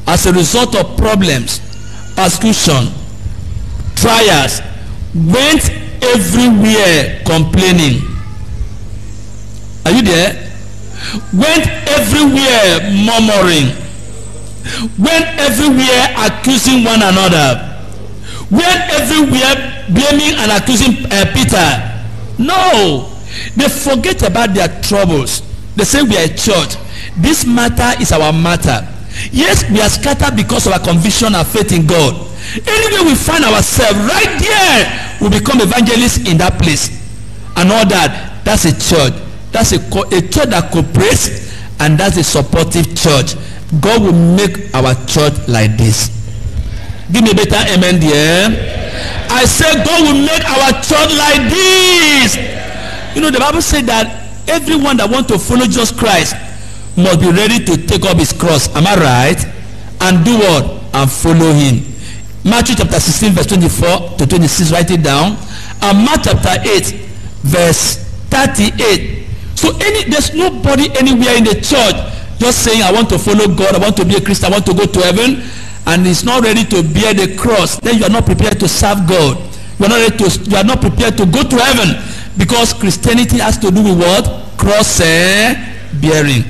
as a result of problems, persecution, trials, went everywhere complaining. Are you there? Went everywhere murmuring. Went everywhere accusing one another. Went everywhere blaming and accusing Peter. No. They forget about their troubles. They say we are a church. This matter is our matter. Yes, we are scattered because of our conviction and faith in God. Anywhere we find ourselves, right there, we become evangelists in that place. And all that, that's a church. That's a church that cooperates, and that's a supportive church. God will make our church like this. Give me a better amen there. I said God will make our church like this. You know, the Bible said that everyone that wants to follow Jesus Christ must be ready to take up his cross. Am I right? And do what? And follow him. Matthew chapter 16 verse 24 to 26, write it down. And Mark chapter 8 verse 38. So there's nobody anywhere in the church just saying, I want to follow God, I want to be a Christian, I want to go to heaven, and is not ready to bear the cross. Then you are not prepared to serve God. You are not prepared to go to heaven. Because Christianity has to do with what? Cross bearing.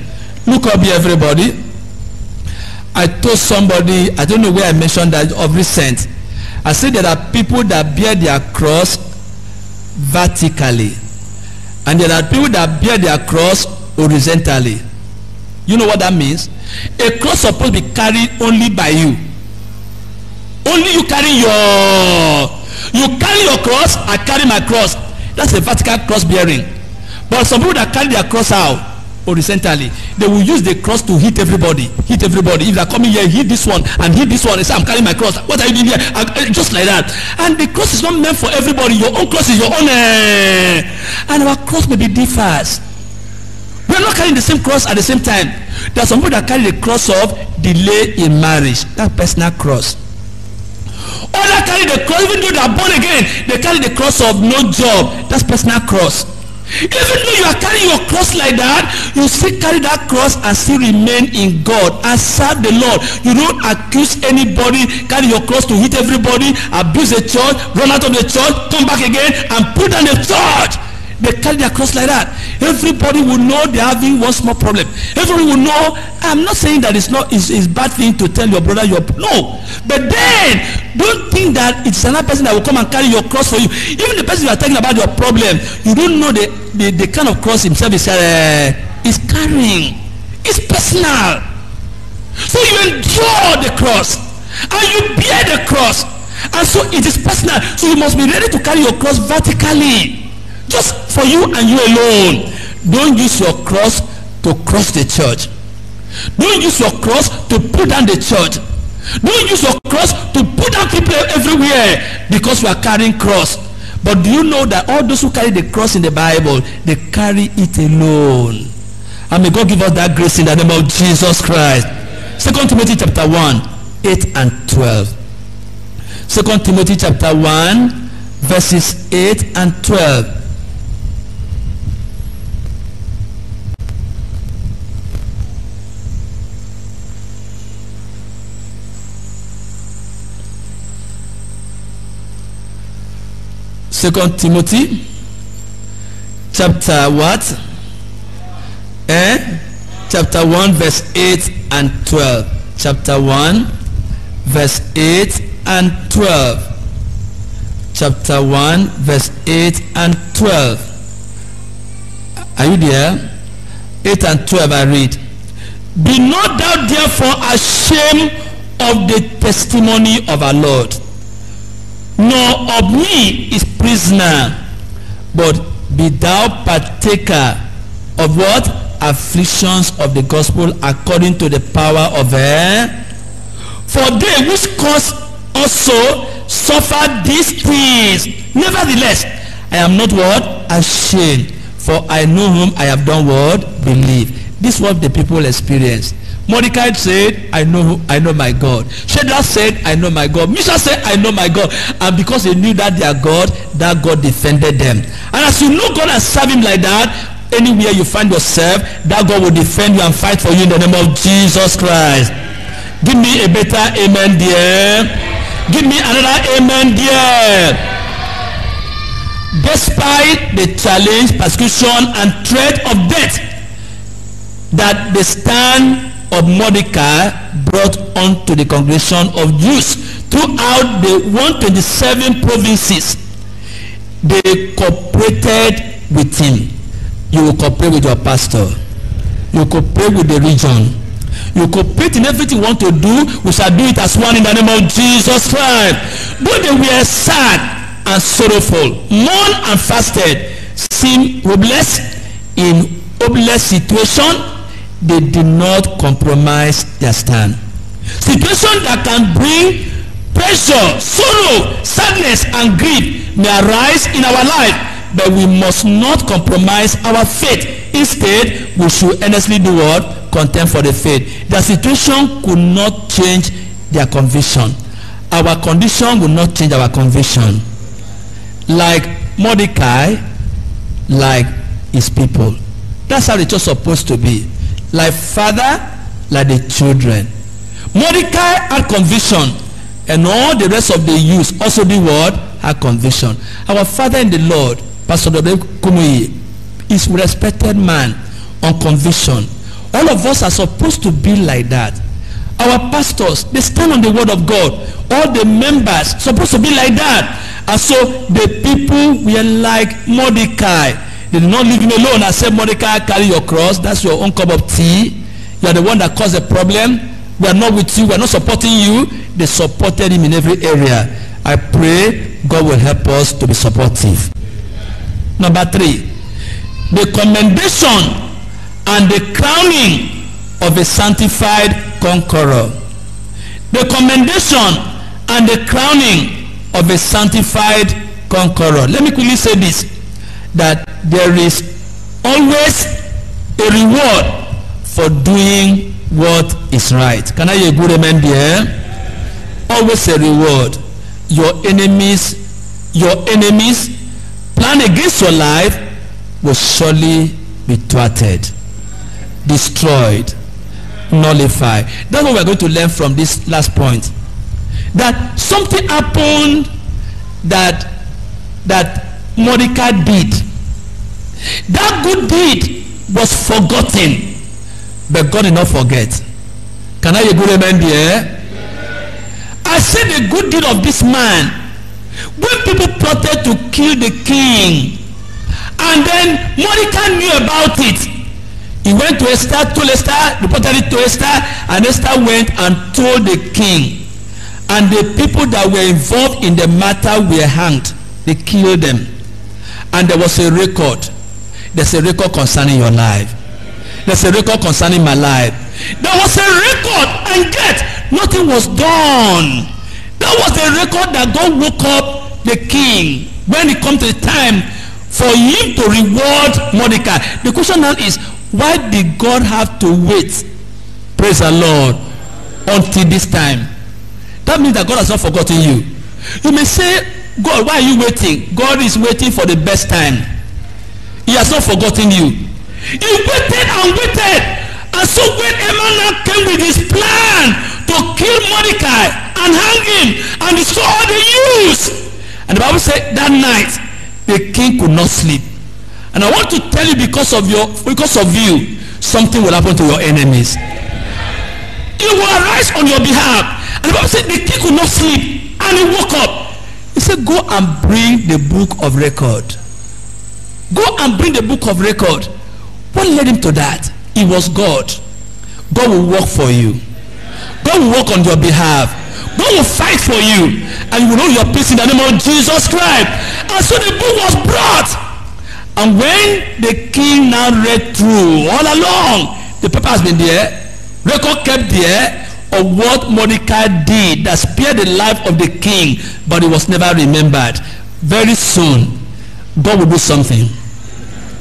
Look up here, everybody. I told somebody, I don't know where I mentioned that of recent. I said there are people that bear their cross vertically, and there are people that bear their cross horizontally. You know what that means? A cross is supposed to be carried only by you. Only you carry your cross. I carry my cross. That's a vertical cross bearing. But some people that carry their cross out horizontally, they will use the cross to hit everybody. Hit everybody. If they're coming here, hit this one and hit this one. They say, I'm carrying my cross. What are you doing here? Just like that. And the cross is not meant for everybody. Your own cross is your own. And our cross may be different. We're not carrying the same cross at the same time. There are some people that carry the cross of delay in marriage. That's personal cross. Others carry the cross, even though they are born again, they carry the cross of no job. That's personal cross. Even though you are carrying your cross like that, you still carry that cross and still remain in God and serve the Lord. You don't accuse anybody, carry your cross to hit everybody, abuse the church, run out of the church, come back again and put down the church. they carry their cross like that. Everybody will know they're having one small problem. Everybody will know. I'm not saying that it's bad thing to tell your brother no. But then don't think that it's another person that will come and carry your cross for you. Even the person you are talking about your problem, you don't know the kind of cross himself is carrying. It's personal. So you endure the cross and you bear the cross, and so it is personal. So you must be ready to carry your cross vertically, just for you and you alone. Don't use your cross to cross the church. Don't use your cross to put down the church. Don't use your cross to put down people everywhere because you are carrying cross. But do you know that all those who carry the cross in the Bible, they carry it alone? And may God give us that grace in the name of Jesus Christ. 2 Timothy chapter 1, 8 and 12. 2 Timothy chapter 1, verses 8 and 12. Second Timothy chapter what? Chapter 1 verse 8 and 12. Chapter 1 verse 8 and 12. Chapter 1 verse 8 and 12. Are you there? 8 and 12 I read. Be not thou therefore ashamed of the testimony of our Lord, nor of me his prisoner, but be thou partaker of what? Afflictions of the gospel according to the power of for they which cause also suffer these things. Nevertheless, I am not what? Ashamed, for I know whom I have done what? Believe. This is what the people experience. Mordecai said, I know my God. Shadrach said, I know my God. Meshach said, I know my God. And because they knew that their God, that God defended them. And as you know God and serve him like that, anywhere you find yourself, that God will defend you and fight for you in the name of Jesus Christ. Give me a better amen, dear. Give me another amen, dear. Despite the challenge, persecution, and threat of death that the stand of Mordecai brought unto the congregation of Jews throughout the 127 provinces, they cooperated with him. You will cooperate with your pastor. You will cooperate with the region. You will cooperate in everything you want to do. We shall do it as one in the name of Jesus Christ. Though they were sad and sorrowful, mourned and fasted, seemed hopeless in hopeless situation, they did not compromise their stand. Situation that can bring pressure, sorrow, sadness, and grief may arise in our life, but we must not compromise our faith. Instead, we should earnestly do what? Contend for the faith. Their situation could not change their conviction. Our condition will not change our conviction. Like Mordecai, like his people. That's how the church is supposed to be. Like father, like the children. Mordecai had conviction, and all the rest of the youth also did what? Had conviction. Our father in the Lord, Pastor W. Kumuyi, is a respected man on conviction. All of us are supposed to be like that. Our pastors, they stand on the word of God. All the members supposed to be like that. And so the people were like Mordecai. They did not leave him alone and say, Mordecai, carry your cross. That's your own cup of tea. You are the one that caused the problem. We are not with you. We are not supporting you. They supported him in every area. I pray God will help us to be supportive. Number 3, the commendation and the crowning of a sanctified conqueror. The commendation and the crowning of a sanctified conqueror. Let me quickly say this, that there is always a reward for doing what is right. Can I hear a good amen there? Always a reward. Your enemies plan against your life will surely be thwarted, destroyed, nullified. That's what we're going to learn from this last point. That something happened that Mordecai did That good deed was forgotten, but God did not forget. Can I hear a good amen there? I said the good deed of this man. When people plotted to kill the king, and then Mordecai knew about it, he went to Esther, told Esther, reported it to Esther, and Esther went and told the king. And the people that were involved in the matter were hanged. They killed them. And there was a record. There's a record concerning your life. There's a record concerning my life. There was a record, and yet nothing was done. That was the record that God woke up the king when it comes to the time for him to reward Mordecai. The question now is, why did God have to wait, praise the Lord, until this time? That means that God has not forgotten you. You may say, God, why are you waiting? God is waiting for the best time. He has not forgotten you. He waited and waited. And so when Haman now came with his plan to kill Mordecai and hang him and destroy all the Jews, and the Bible said that night the king could not sleep. And I want to tell you, because of you, something will happen to your enemies. He will arise on your behalf. And the Bible said the king could not sleep, and he woke up. He said, go and bring the book of record. Go and bring the book of record. What led him to that? It was God. God will work for you. God will work on your behalf. God will fight for you, and you will know your peace in the name of Jesus Christ. And so the book was brought. And when the king now read through all along, the paper has been there, record kept there of what Mordecai did that spared the life of the king, but it was never remembered. Very soon, God will do something.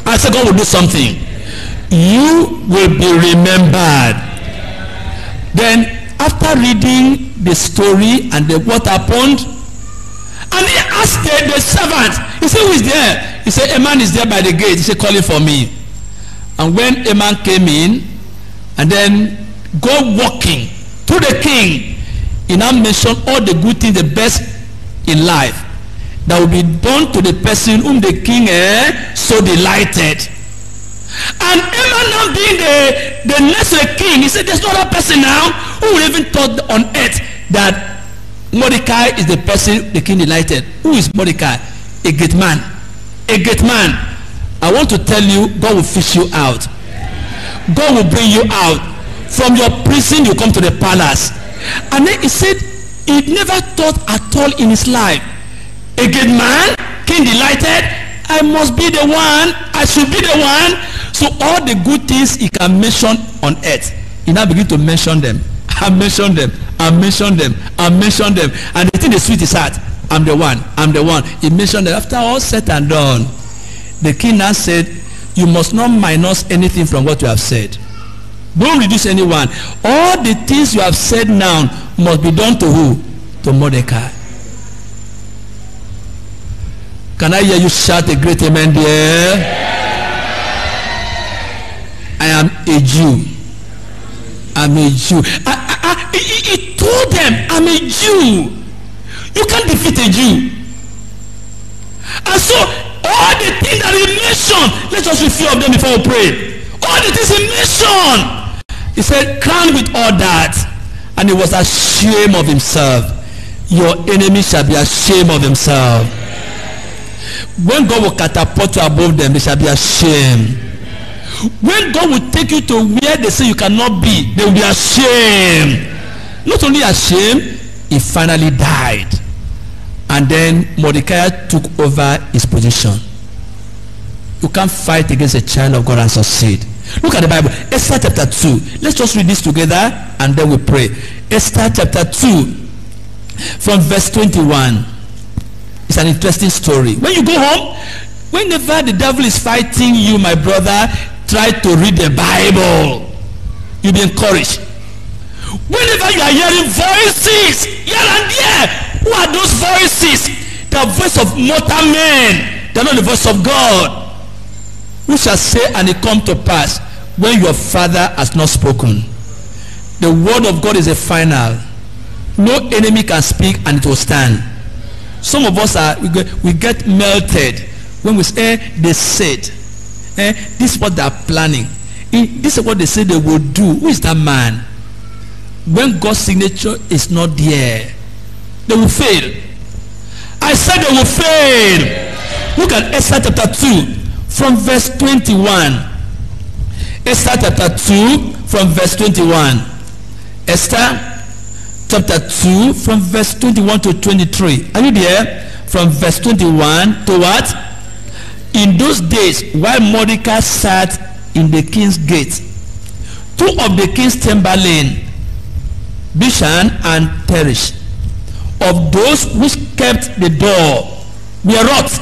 I said God will do something. You will be remembered. Then after reading the story and what happened, and he asked the servant, he said, who is there? He said, a man is there by the gate. He said, calling for me. And when a man came in, and then go walking to the king, he now mentioned all the good things, the best in life that will be done to the person whom the king so delighted. And Haman now being the next king, he said, there's no other person now who will even thought on earth that Mordecai is the person the king delighted. Who is Mordecai? A great man. A great man. I want to tell you, God will fish you out. God will bring you out. From your prison, you come to the palace. And then he said, he never thought at all in his life. A great man, king delighted, I must be the one, I should be the one. So all the good things he can mention on earth, he now begin to mention them. I mention them, I mention them, I mention them. And the thing is sweet his heart. I'm the one, I'm the one. He mentioned them. After all said and done, the king now said, you must not minus anything from what you have said. Don't reduce anyone. All the things you have said now must be done to who? To Mordecai. Can I hear you shout a great amen there? Yeah. I am a Jew. I'm a Jew. He told them, I'm a Jew. You can't defeat a Jew. And so all the things that he mentioned, let's just review of them before we pray. All the things he mentioned, he said, crowned with all that, and he was ashamed of himself. Your enemy shall be ashamed of himself. When God will catapult you above them, they shall be ashamed. When God will take you to where they say you cannot be, they will be ashamed. Not only ashamed, he finally died. And then Mordecai took over his position. You can't fight against a child of God and succeed. Look at the Bible. Esther chapter 2. Let's just read this together and then we pray. Esther chapter 2 from verse 21. It's an interesting story. When you go home, whenever the devil is fighting you, my brother, try to read the Bible. You'll be encouraged. Whenever you are hearing voices here and there, who are those voices? The voice of mortal men. They are not the voice of God. Who shall say and it come to pass when your father has not spoken? The word of God is a final. No enemy can speak and it will stand. Some of us we get melted when we say they said. This is what they are planning. This is what they say they will do. Who is that man? When God's signature is not there, they will fail. I said they will fail. Look at Esther chapter 2 from verse 21. Esther chapter 2 from verse 21. Esther chapter 2 from verse 21 to 23. Are you there? From verse 21 to what? In those days, while Mordecai sat in the king's gate, two of the king's chamberlains, Bishan and Teresh, of those which kept the door, were wroth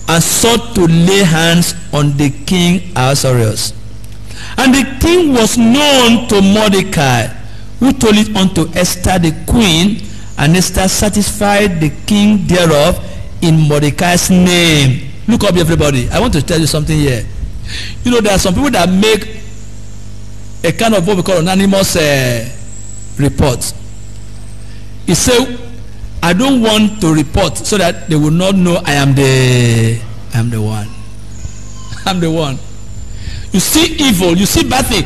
and sought to lay hands on the king Ahasuerus. And the king was known to Mordecai, who told it unto Esther the queen, and Esther satisfied the king thereof in Mordecai's name. Look up, everybody. I want to tell you something here. You know, there are some people that make a kind of what we call anonymous report. He said, I don't want to report so that they will not know I am the one. I'm the one. You see evil, you see bad thing.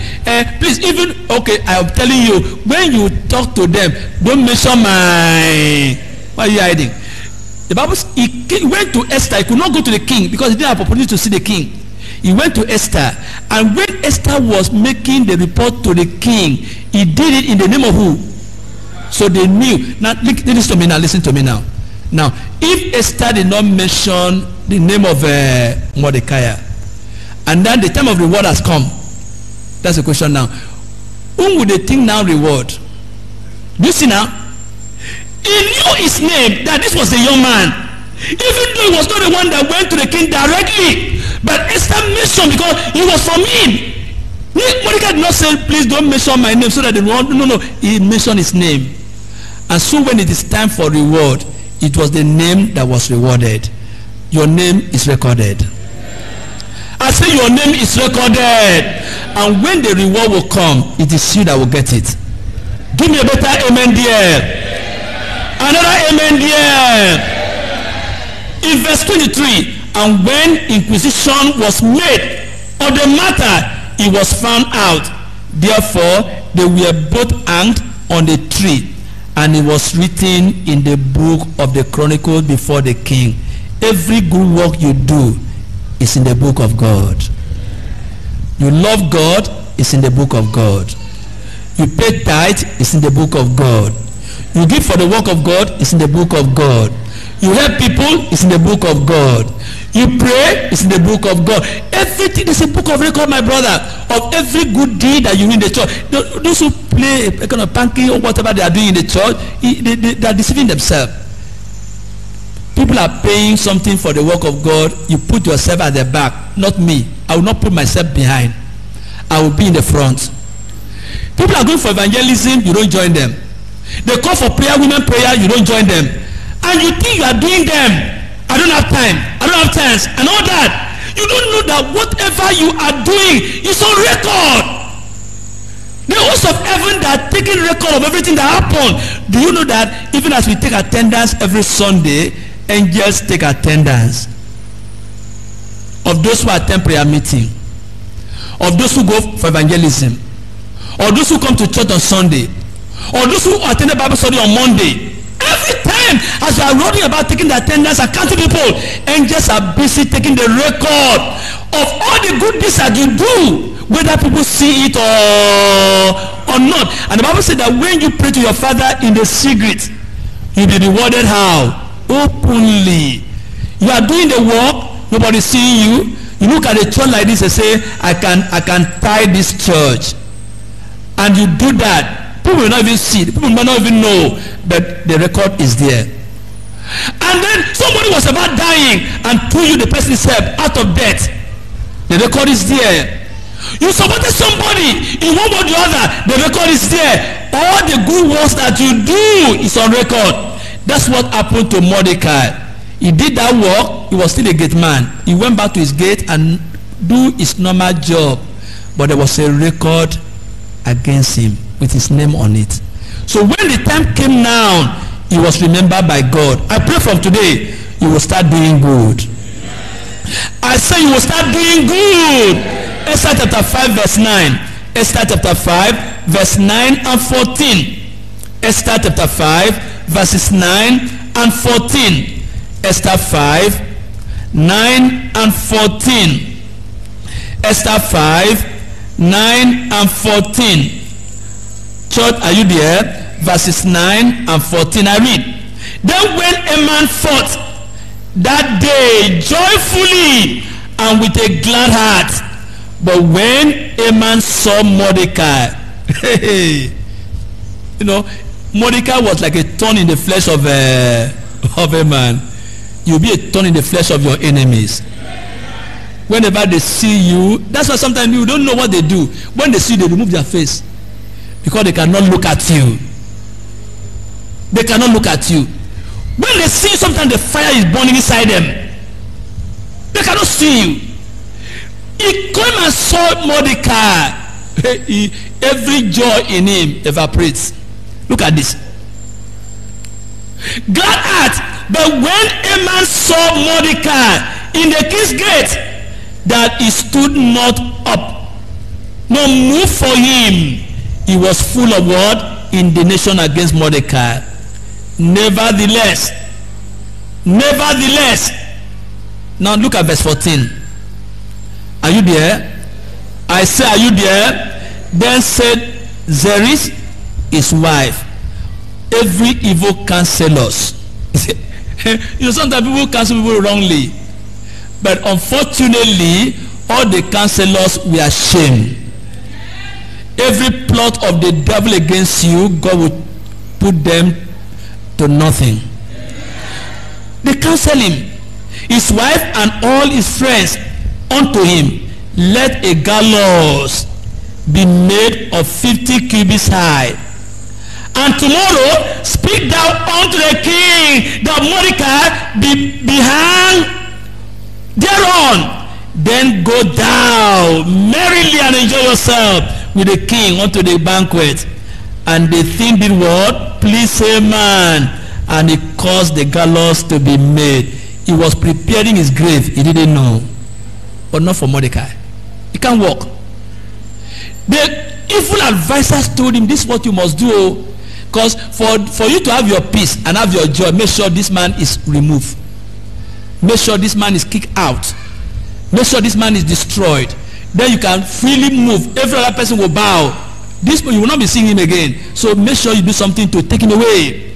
Please, even, okay, I am telling you, when you talk to them, don't mention my, why are you hiding? The Bible, he went to Esther. He could not go to the king because he didn't have opportunity to see the king. He went to Esther, and when Esther was making the report to the king, he did it in the name of who? So they knew. Now listen to me now. Listen to me now. Now, if Esther did not mention the name of Mordecai, and then the time of reward has come, that's the question now. Whom would they think now reward? Do you see now? He knew his name, that this was a young man, even though he was not the one that went to the king directly, but Esther mentioned because he was from him. Mordecai did not say, please don't mention my name so that they won't. No, he mentioned his name. And so when it is time for reward, it was the name that was rewarded. Your name is recorded. I say your name is recorded, and when the reward will come, it is you that will get it. Give me a better amen there. Another amen there. In verse 23, and when inquisition was made of the matter, it was found out. Therefore, they were both hanged on the tree, and it was written in the book of the Chronicles before the king. Every good work you do is in the book of God. You love God, it's in the book of God. You pay tithe, it's in the book of God. You give for the work of God, it's in the book of God. You help people, it's in the book of God. You pray, it's in the book of God. Everything is a book of record, my brother, of every good deed that you do in the church. Those who play a kind of pancake or whatever they are doing in the church, they are deceiving themselves. People are paying something for the work of God. You put yourself at the back. Not me. I will not put myself behind. I will be in the front. People are going for evangelism, you don't join them. They call for prayer, women prayer, you don't join them. And you think you are doing them. I don't have time. I don't have chance. And all that. You don't know that whatever you are doing is on record. The hosts of heaven that are taking record of everything that happened. Do you know that even as we take attendance every Sunday, angels take attendance of those who attend prayer meeting, of those who go for evangelism, or those who come to church on Sunday, or those who attend the Bible study on Monday. Every time as you are running about taking the attendance and counting people, angels are busy taking the record of all the good deeds that you do, whether people see it or not. And the Bible said that when you pray to your Father in the secret, you'll be rewarded how? Openly. You are doing the work, nobody seeing you. You look at a church like this and say, I can tie this church. And you do that. People will not even see it. People may not even know that the record is there. And then somebody was about dying and threw you the person's help out of death. The record is there. You supported somebody in one way or the other. The record is there. All the good works that you do is on record. That's what happened to Mordecai. He did that work. He was still a gate man. He went back to his gate and do his normal job. But there was a record against him with his name on it. So when the time came now, he was remembered by God. I pray from today you will start doing good. I say you will start doing good. Esther chapter 5 verse 9. Esther chapter 5 verse 9 and 14. Esther chapter 5 verses 9 and 14. Esther 5 9 and 14. Esther 5 9 and 14. Church, are you there? Verses 9 and 14. I read. Then when a man fought that day joyfully and with a glad heart, but when a man saw Mordecai, you know, Mordecai was like a thorn in the flesh of a man. You'll be a thorn in the flesh of your enemies. Whenever they see you, that's why sometimes you don't know what they do. When they see you, they remove their face because they cannot look at you. They cannot look at you. When they see you, sometimes the fire is burning inside them. They cannot see you. He came and saw Mordecai. Every joy in him evaporates. Look at this. Glad heart. But when a man saw Mordecai in the king's gate, that he stood not up, nor moved for him, he was full of what? Indignation against Mordecai. Nevertheless. Now look at verse 14. Are you there? I say, are you there? Then said Zeresh, his wife, every evil counselors. You know, sometimes people counsel people wrongly, but unfortunately all the counselors were ashamed. Every plot of the devil against you, God will put them to nothing. They counsel him, his wife and all his friends unto him, let a gallows be made of 50 cubits high, and tomorrow speak thou unto the king that Mordecai be hanged thereon. Then go down merrily and enjoy yourself with the king unto the banquet. And the thing did what? Please a man. And he caused the gallows to be made. He was preparing his grave. He didn't know. But not for Mordecai. He can't walk. The evil advisors told him, this is what you must do. Because for you to have your peace and have your joy, make sure this man is removed. Make sure this man is kicked out. Make sure this man is destroyed. Then you can freely move. Every other person will bow. This you will not be seeing him again. So make sure you do something to take him away.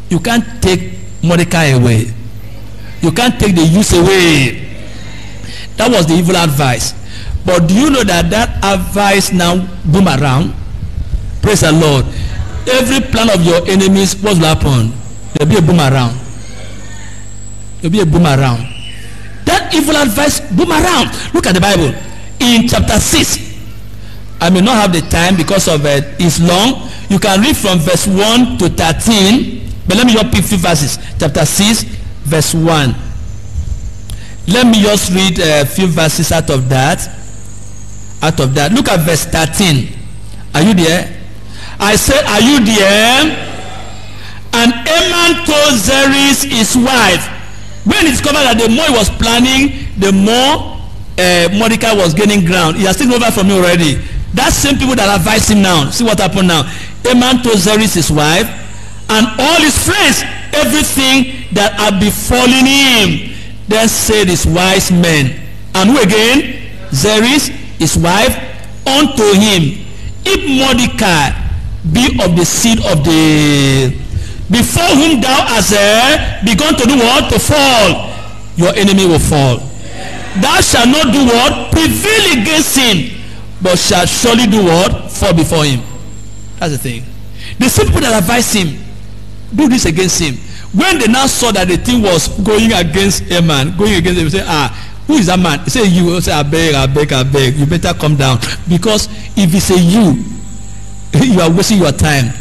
You can't take Mordecai away. You can't take the youth away. That was the evil advice. But do you know that advice now boom around? Praise the Lord. Every plan of your enemies, what will happen? There will be a boom around. There will be a boom around. That evil advice boom around. Look at the Bible. In chapter 6. I may not have the time because of it's long. You can read from verse 1 to 13. But let me just pick 3 verses. Chapter 6, verse 1. Let me just read a few verses out of that. Look at verse 13. Are you there? I said, are you there? And Haman told Zeresh his wife. When he discovered that the more he was planning, the more Mordecai was gaining ground. He has taken over from me already. That same people that advised him now. See what happened now. Haman told Zeresh his wife and all his friends everything that had befallen him. Then said his wise men, and who again? Zeresh his wife, unto him, if Mordecai be of the seed of the before whom thou hast begun to do what? To fall, your enemy will fall. Thou shalt not do what? Prevail against him, but shalt surely do what? Fall before him. That's the thing. The same people that advised him do this against him, when they now saw that the thing was going against a man, going against him, say, who is that man? He said, you. Say, I beg, you better come down, because if it's a you are wasting your time.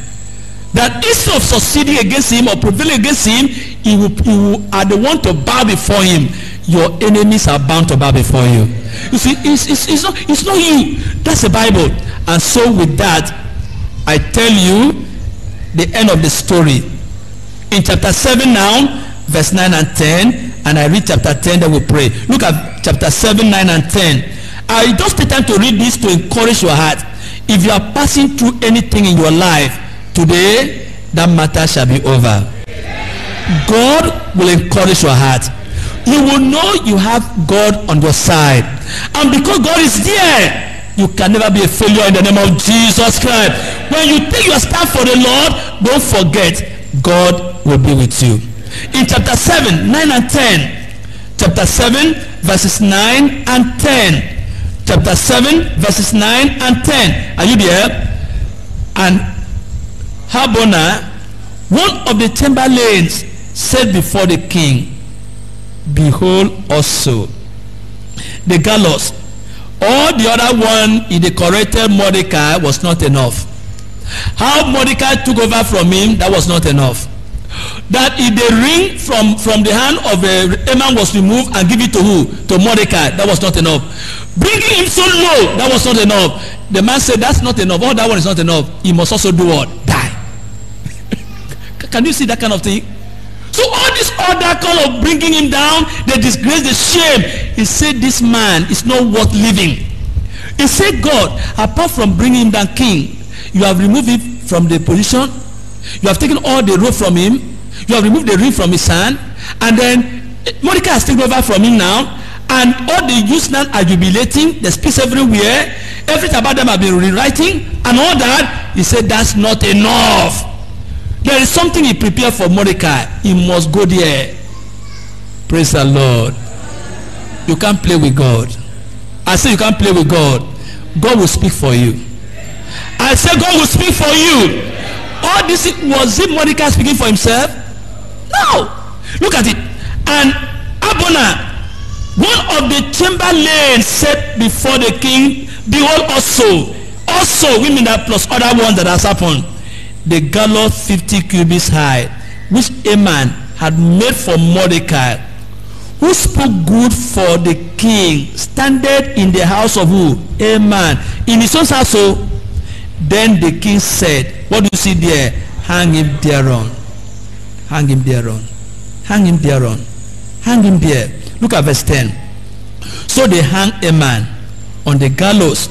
That instead of succeeding against him or prevailing against him, you are the one to bow before him. Your enemies are bound to bow before you. You see, it's not you. That's the Bible. And so with that, I tell you the end of the story. In chapter 7 now, verse 9 and 10, and I read chapter 10, then we pray. Look at chapter 7, 9, and 10. I just take time to read this to encourage your heart. If you are passing through anything in your life today, that matter shall be over. God will encourage your heart. You will know you have God on your side, and because God is there, you can never be a failure in the name of Jesus Christ. When you take your stand for the Lord, don't forget God will be with you. In chapter 7, 9 and 10, chapter 7 verses 9 and 10, chapter 7 verses 9 and 10, are you there? And Harbona, one of the chamberlains, said before the king, behold also the gallows. All the other one in the corrected Mordecai was not enough. How Mordecai took over from him, that was not enough. That if the ring from the hand of Haman was removed and give it to who? To Mordecai, that was not enough. Bringing him so low, that was not enough. The man said, that's not enough. All that one is not enough. He must also do what? Die. Can you see that kind of thing? So all this other kind of bringing him down, the disgrace, the shame, he said this man is not worth living. He said, God, apart from bringing him down king, you have removed him from the position, you have taken all the robe from him, you have removed the ring from his hand, and then Mordecai has taken over from him now, and all the youths now are jubilating, there's peace everywhere, everything about them have been rewriting, and all that. He said that's not enough. There is something he prepared for Mordecai. He must go there. Praise the Lord. You can't play with God. I say you can't play with God. God will speak for you. I say God will speak for you. All this, was it Mordecai speaking for himself? No. Look at it. And Harbona, one of the chamberlains, said before the king, behold also, we mean that plus other ones that has happened, the gallows 50 cubits high, which Haman had made for Mordecai, who spoke good for the king, standeth in the house of who? Haman, in his own house. Then the king said, what do you see there? Hang him thereon. Hang him thereon. Hang him thereon. Hang him there. Look at verse 10. So they hang Haman on the gallows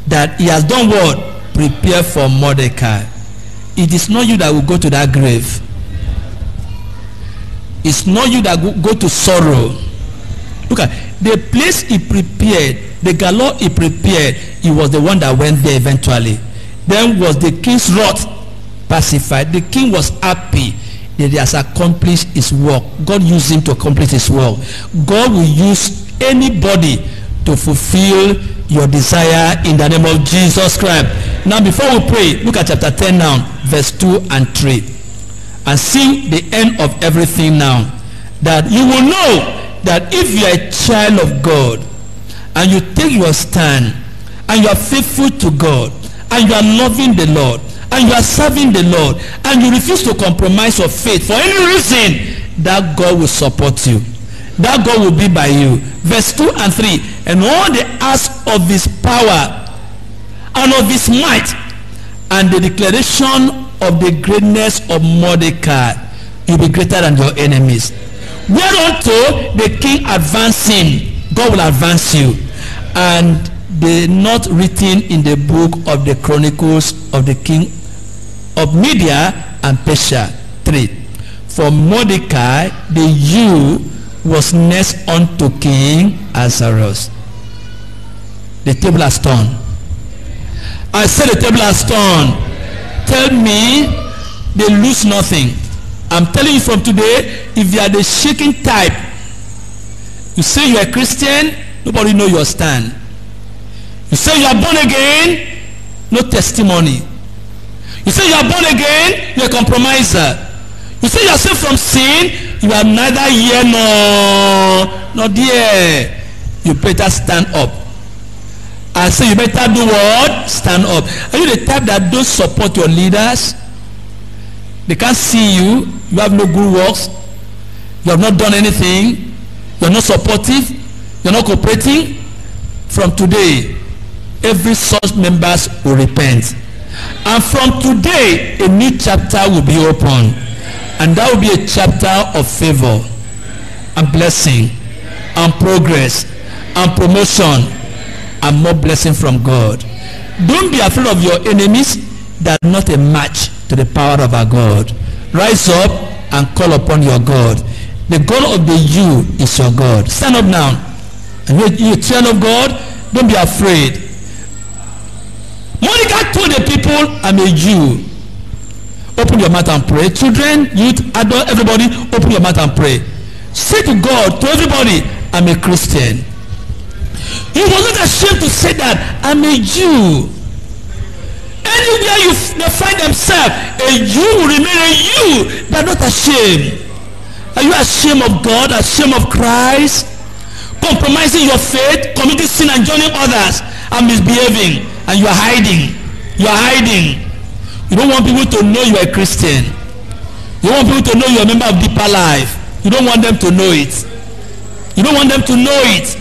that he has done what? Prepare for Mordecai. It is not you that will go to that grave. It's not you that go to sorrow. Look at the place he prepared, the gallows he prepared, he was the one that went there eventually. Then was the king's wrath pacified. The king was happy that he has accomplished his work. God used him to accomplish his work. God will use anybody to fulfill your desire in the name of Jesus Christ. Now before we pray, look at chapter 10 now, verse 2 and 3. And see the end of everything now. That you will know that if you are a child of God, and you take your stand, and you are faithful to God, and you are loving the Lord, and you are serving the Lord, and you refuse to compromise your faith for any reason, that God will support you. That God will be by you. Verse 2 and 3. And all the acts of his power and of his might, and the declaration of the greatness of Mordecai, you'll be greater than your enemies. Whereunto the king advancing, God will advance you. And they not written in the book of the chronicles of the king of Media and Persia. 3. For Mordecai the Jew was next unto King Ahasuerus. The table has turned. I said the table has turned. Tell me they lose nothing. I'm telling you from today, if you are the shaking type, you say you are a Christian, nobody know your stand. You say you are born again, no testimony. You say you are born again, you are a compromiser. You say you are saved from sin, you are neither here nor there. You better stand up. I say you better do what? Stand up. Are you the type that don't support your leaders? They can't see you. You have no good works. You have not done anything. You are not supportive. You are not cooperating. From today, every such members will repent. And from today, a new chapter will be opened. And that will be a chapter of favor. and blessing and progress and promotion and more blessing from God. Don't be afraid of your enemies. They are not a match to the power of our God. Rise up and call upon your God. The God of the you is your God. Stand up now. And you a child of God, don't be afraid. Mordecai told the people, I'm a Jew. Open your mouth and pray. Children, youth, adult, everybody, open your mouth and pray. Say to God, to everybody, I'm a Christian. He was not ashamed to say that, I'm a Jew. Anywhere they find themselves, a Jew will remain a Jew. They are not ashamed. Are you ashamed of God, ashamed of Christ? Compromising your faith, committing sin and joining others and misbehaving, and you are hiding. You are hiding. You don't want people to know you are a Christian. You want people to know you are a member of Deeper Life. You don't want them to know it. You don't want them to know it.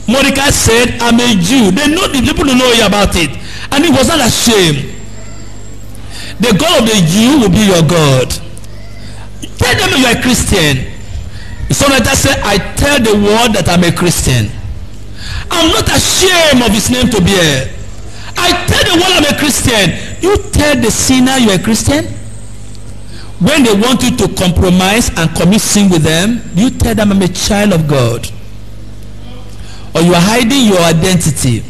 Mordecai said, I'm a Jew. They know the people don't know about it. And he was not ashamed. The God of the Jew will be your God. Tell them you are a Christian. Someone said, I tell the world that I'm a Christian. I'm not ashamed of his name to bear. I tell the world I'm a Christian. You tell the sinner you're a Christian. When they want you to compromise and commit sin with them, you tell them I'm a child of God. Or you are hiding your identity.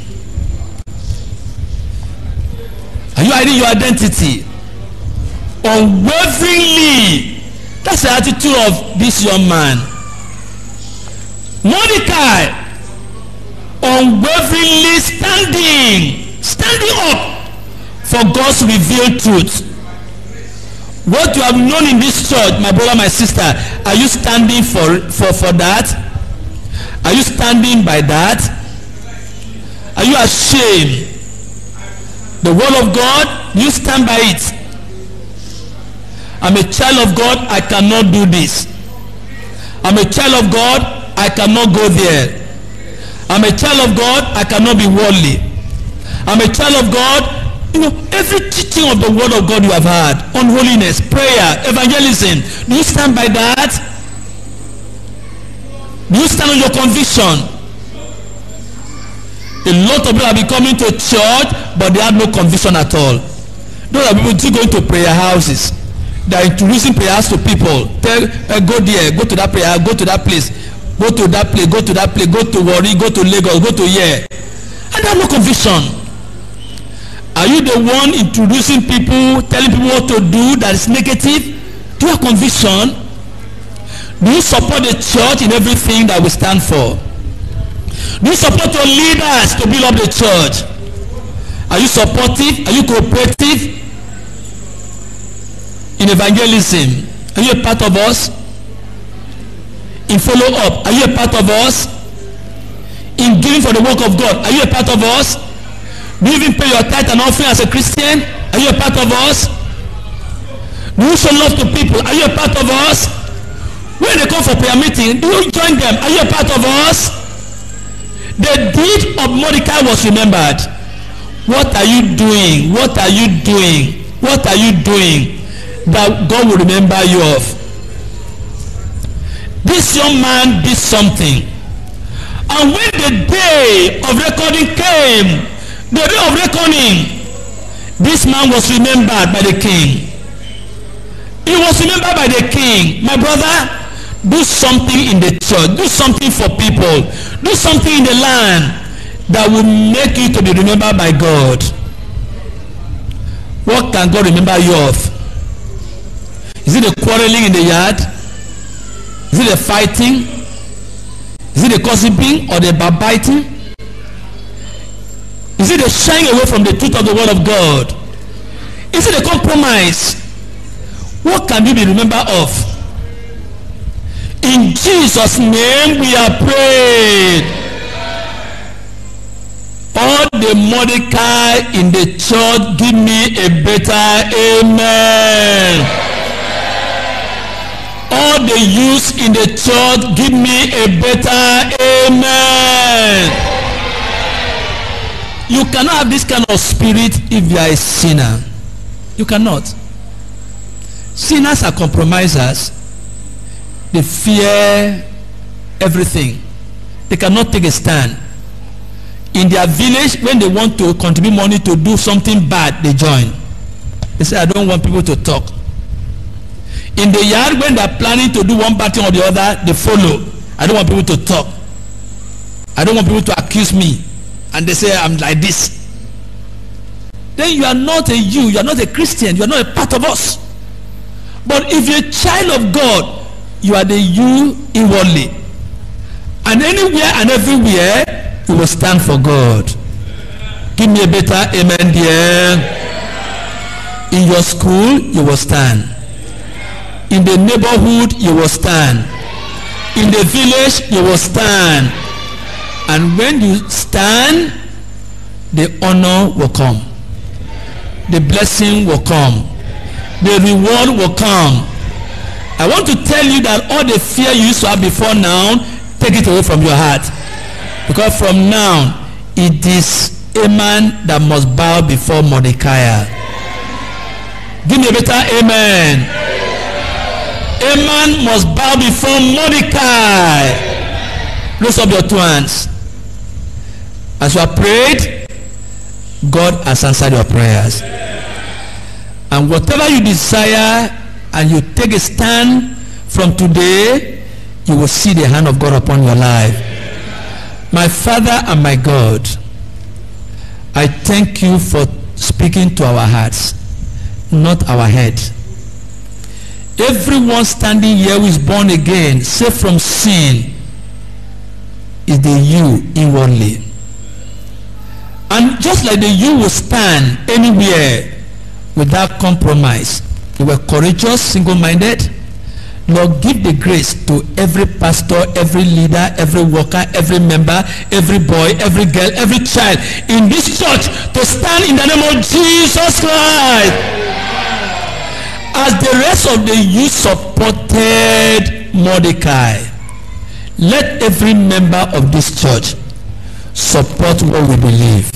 Are you hiding your identity? Unwaveringly. That's the attitude of this young man. Mordecai, unwaveringly standing up for God's revealed truth. What you have known in this church, my brother, my sister, are you standing for that? Are you standing by that? Are you ashamed? The word of God, you stand by it. I'm a child of God, I cannot do this. I'm a child of God, I cannot go there. I'm a child of God, I cannot be worldly. I'm a child of God. You know, every teaching of the word of God you have heard on holiness, prayer, evangelism, do you stand by that? Do you stand on your conviction? A lot of people have been coming to church, but they have no conviction at all. Those are people still going to prayer houses. They are introducing prayers to people. Tell, go there, go to that prayer, go to that place, go to that place, go to that place, go to Warri, go to Lagos, go to here. And they have no conviction. Are you the one introducing people, telling people what to do that is negative? Do you have conviction? Do you support the church in everything that we stand for? Do you support your leaders to build up the church? Are you supportive? Are you cooperative in evangelism? Are you a part of us? In follow-up, are you a part of us? In giving for the work of God, are you a part of us? Do you even pay your tithe and offering as a Christian? Are you a part of us? Do you show love to people? Are you a part of us? When they come for prayer meeting, do you join them? Are you a part of us? The deed of Mordecai was remembered. What are you doing? What are you doing? What are you doing that God will remember you of? This young man did something. And when the day of recording came, the day of reckoning, this man was remembered by the king. He was remembered by the king. My brother, do something in the church. Do something for people. Do something in the land that will make you to be remembered by God. What can God remember you of? Is it the quarreling in the yard? Is it the fighting? Is it the gossiping or the backbiting? Is it the shying away from the truth of the word of God? Is it a compromise? What can you be remembered of? In Jesus' name we are prayed. All the Mordecai in the church, give me a better amen. All the youths in the church, give me a better amen. You cannot have this kind of spirit if you are a sinner. You cannot. Sinners are compromisers. They fear everything. They cannot take a stand. In their village, when they want to contribute money to do something bad, they join. They say, I don't want people to talk. In the yard, when they are planning to do one bad thing or the other, they follow. I don't want people to talk. I don't want people to accuse me. And they say, I'm like this. Then you are not a Jew, you are not a Christian, you are not a part of us. But if you're a child of God, you are the you inwardly. And anywhere and everywhere, you will stand for God. Give me a better amen there. In your school, you will stand. In the neighborhood, you will stand. In the village, you will stand. And when you stand, the honor will come. The blessing will come. The reward will come. I want to tell you that all the fear you used to have before now, take it away from your heart. Because from now, it is Haman that must bow before Mordecai. Give me a better amen. Haman must bow before Mordecai. Raise up your two hands. As you have prayed, God has answered your prayers. And whatever you desire and you take a stand from today, you will see the hand of God upon your life. My Father and my God, I thank you for speaking to our hearts, not our head. Everyone standing here who is born again, saved from sin, is the you inwardly. And just like the you will stand anywhere without compromise, you were courageous, single-minded. Lord, give the grace to every pastor, every leader, every worker, every member, every boy, every girl, every child in this church to stand in the name of Jesus Christ. As the rest of the youth supported Mordecai, let every member of this church support what we believe.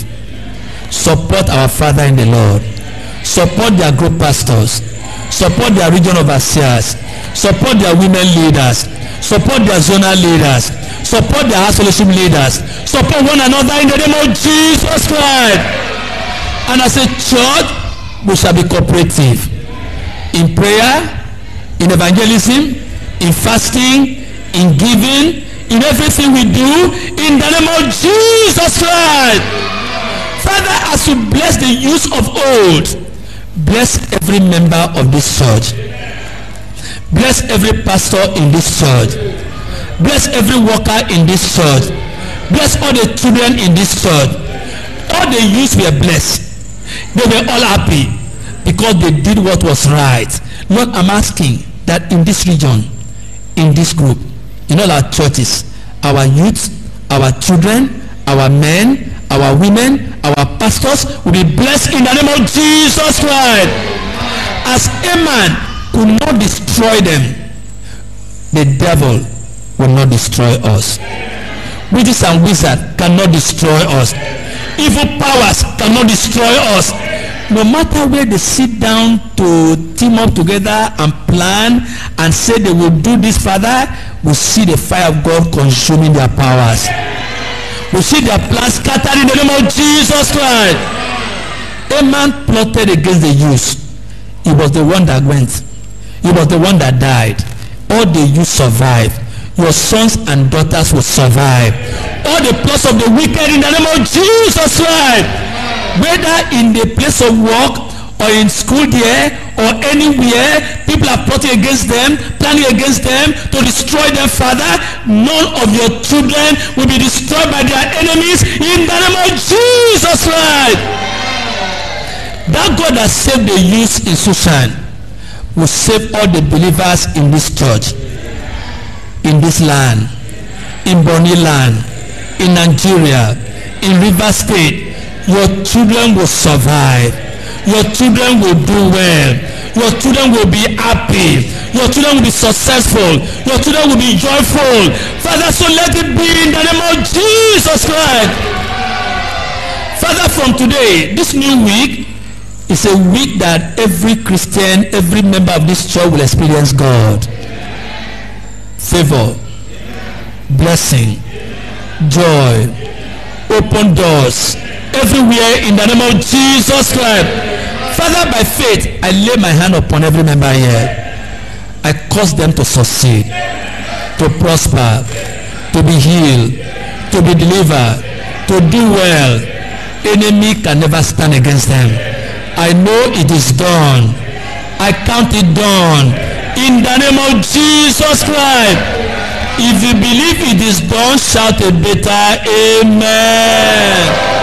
Support our Father in the Lord. Support their group pastors. Support their region overseers. Support their women leaders. Support their zonal leaders. Support their house fellowship leaders. Support one another in the name of Jesus Christ. And as a church, we shall be cooperative in prayer, in evangelism, in fasting, in giving, in everything we do in the name of Jesus Christ. Father, as you bless the youth of old, bless every member of this church. Bless every pastor in this church. Bless every worker in this church. Bless all the children in this church. All the youths were blessed. They were all happy because they did what was right. Lord, I'm asking that in this region, in this group, in all our churches, our youths, our children, our men, our women, our pastors will be blessed in the name of Jesus Christ. As Haman could not destroy them, the devil will not destroy us. Witches and wizards cannot destroy us. Evil powers cannot destroy us. No matter where they sit down to team up together and plan and say they will do this, Father, we see the fire of God consuming their powers. We see their plans scattered in the name of Jesus Christ. Haman plotted against the youth. He was the one that went. He was the one that died. All the youth survived. Your sons and daughters will survive. All the plots of the wicked in the name of Jesus Christ. Whether in the place of work or in school there or anywhere, people are plotting against them, planning against them to destroy them, Father. None of your children will be destroyed by their enemies in the name of Jesus Christ. That God that saved the youth in Sushan will save all the believers in this church, in this land, in Bonny land, in Nigeria, in River State. Your children will survive. Your children will do well. Your children will be happy. Your children will be successful. Your children will be joyful. Father, so let it be in the name of Jesus Christ. Father, from today, this new week is a week that every Christian, every member of this church will experience God. Favor, blessing, joy, open doors everywhere in the name of Jesus Christ. Father, by faith, I lay my hand upon every member here. I cause them to succeed, to prosper, to be healed, to be delivered, to do well. Enemy can never stand against them. I know it is done. I count it done in the name of Jesus Christ. If you believe it is done, shout a better amen.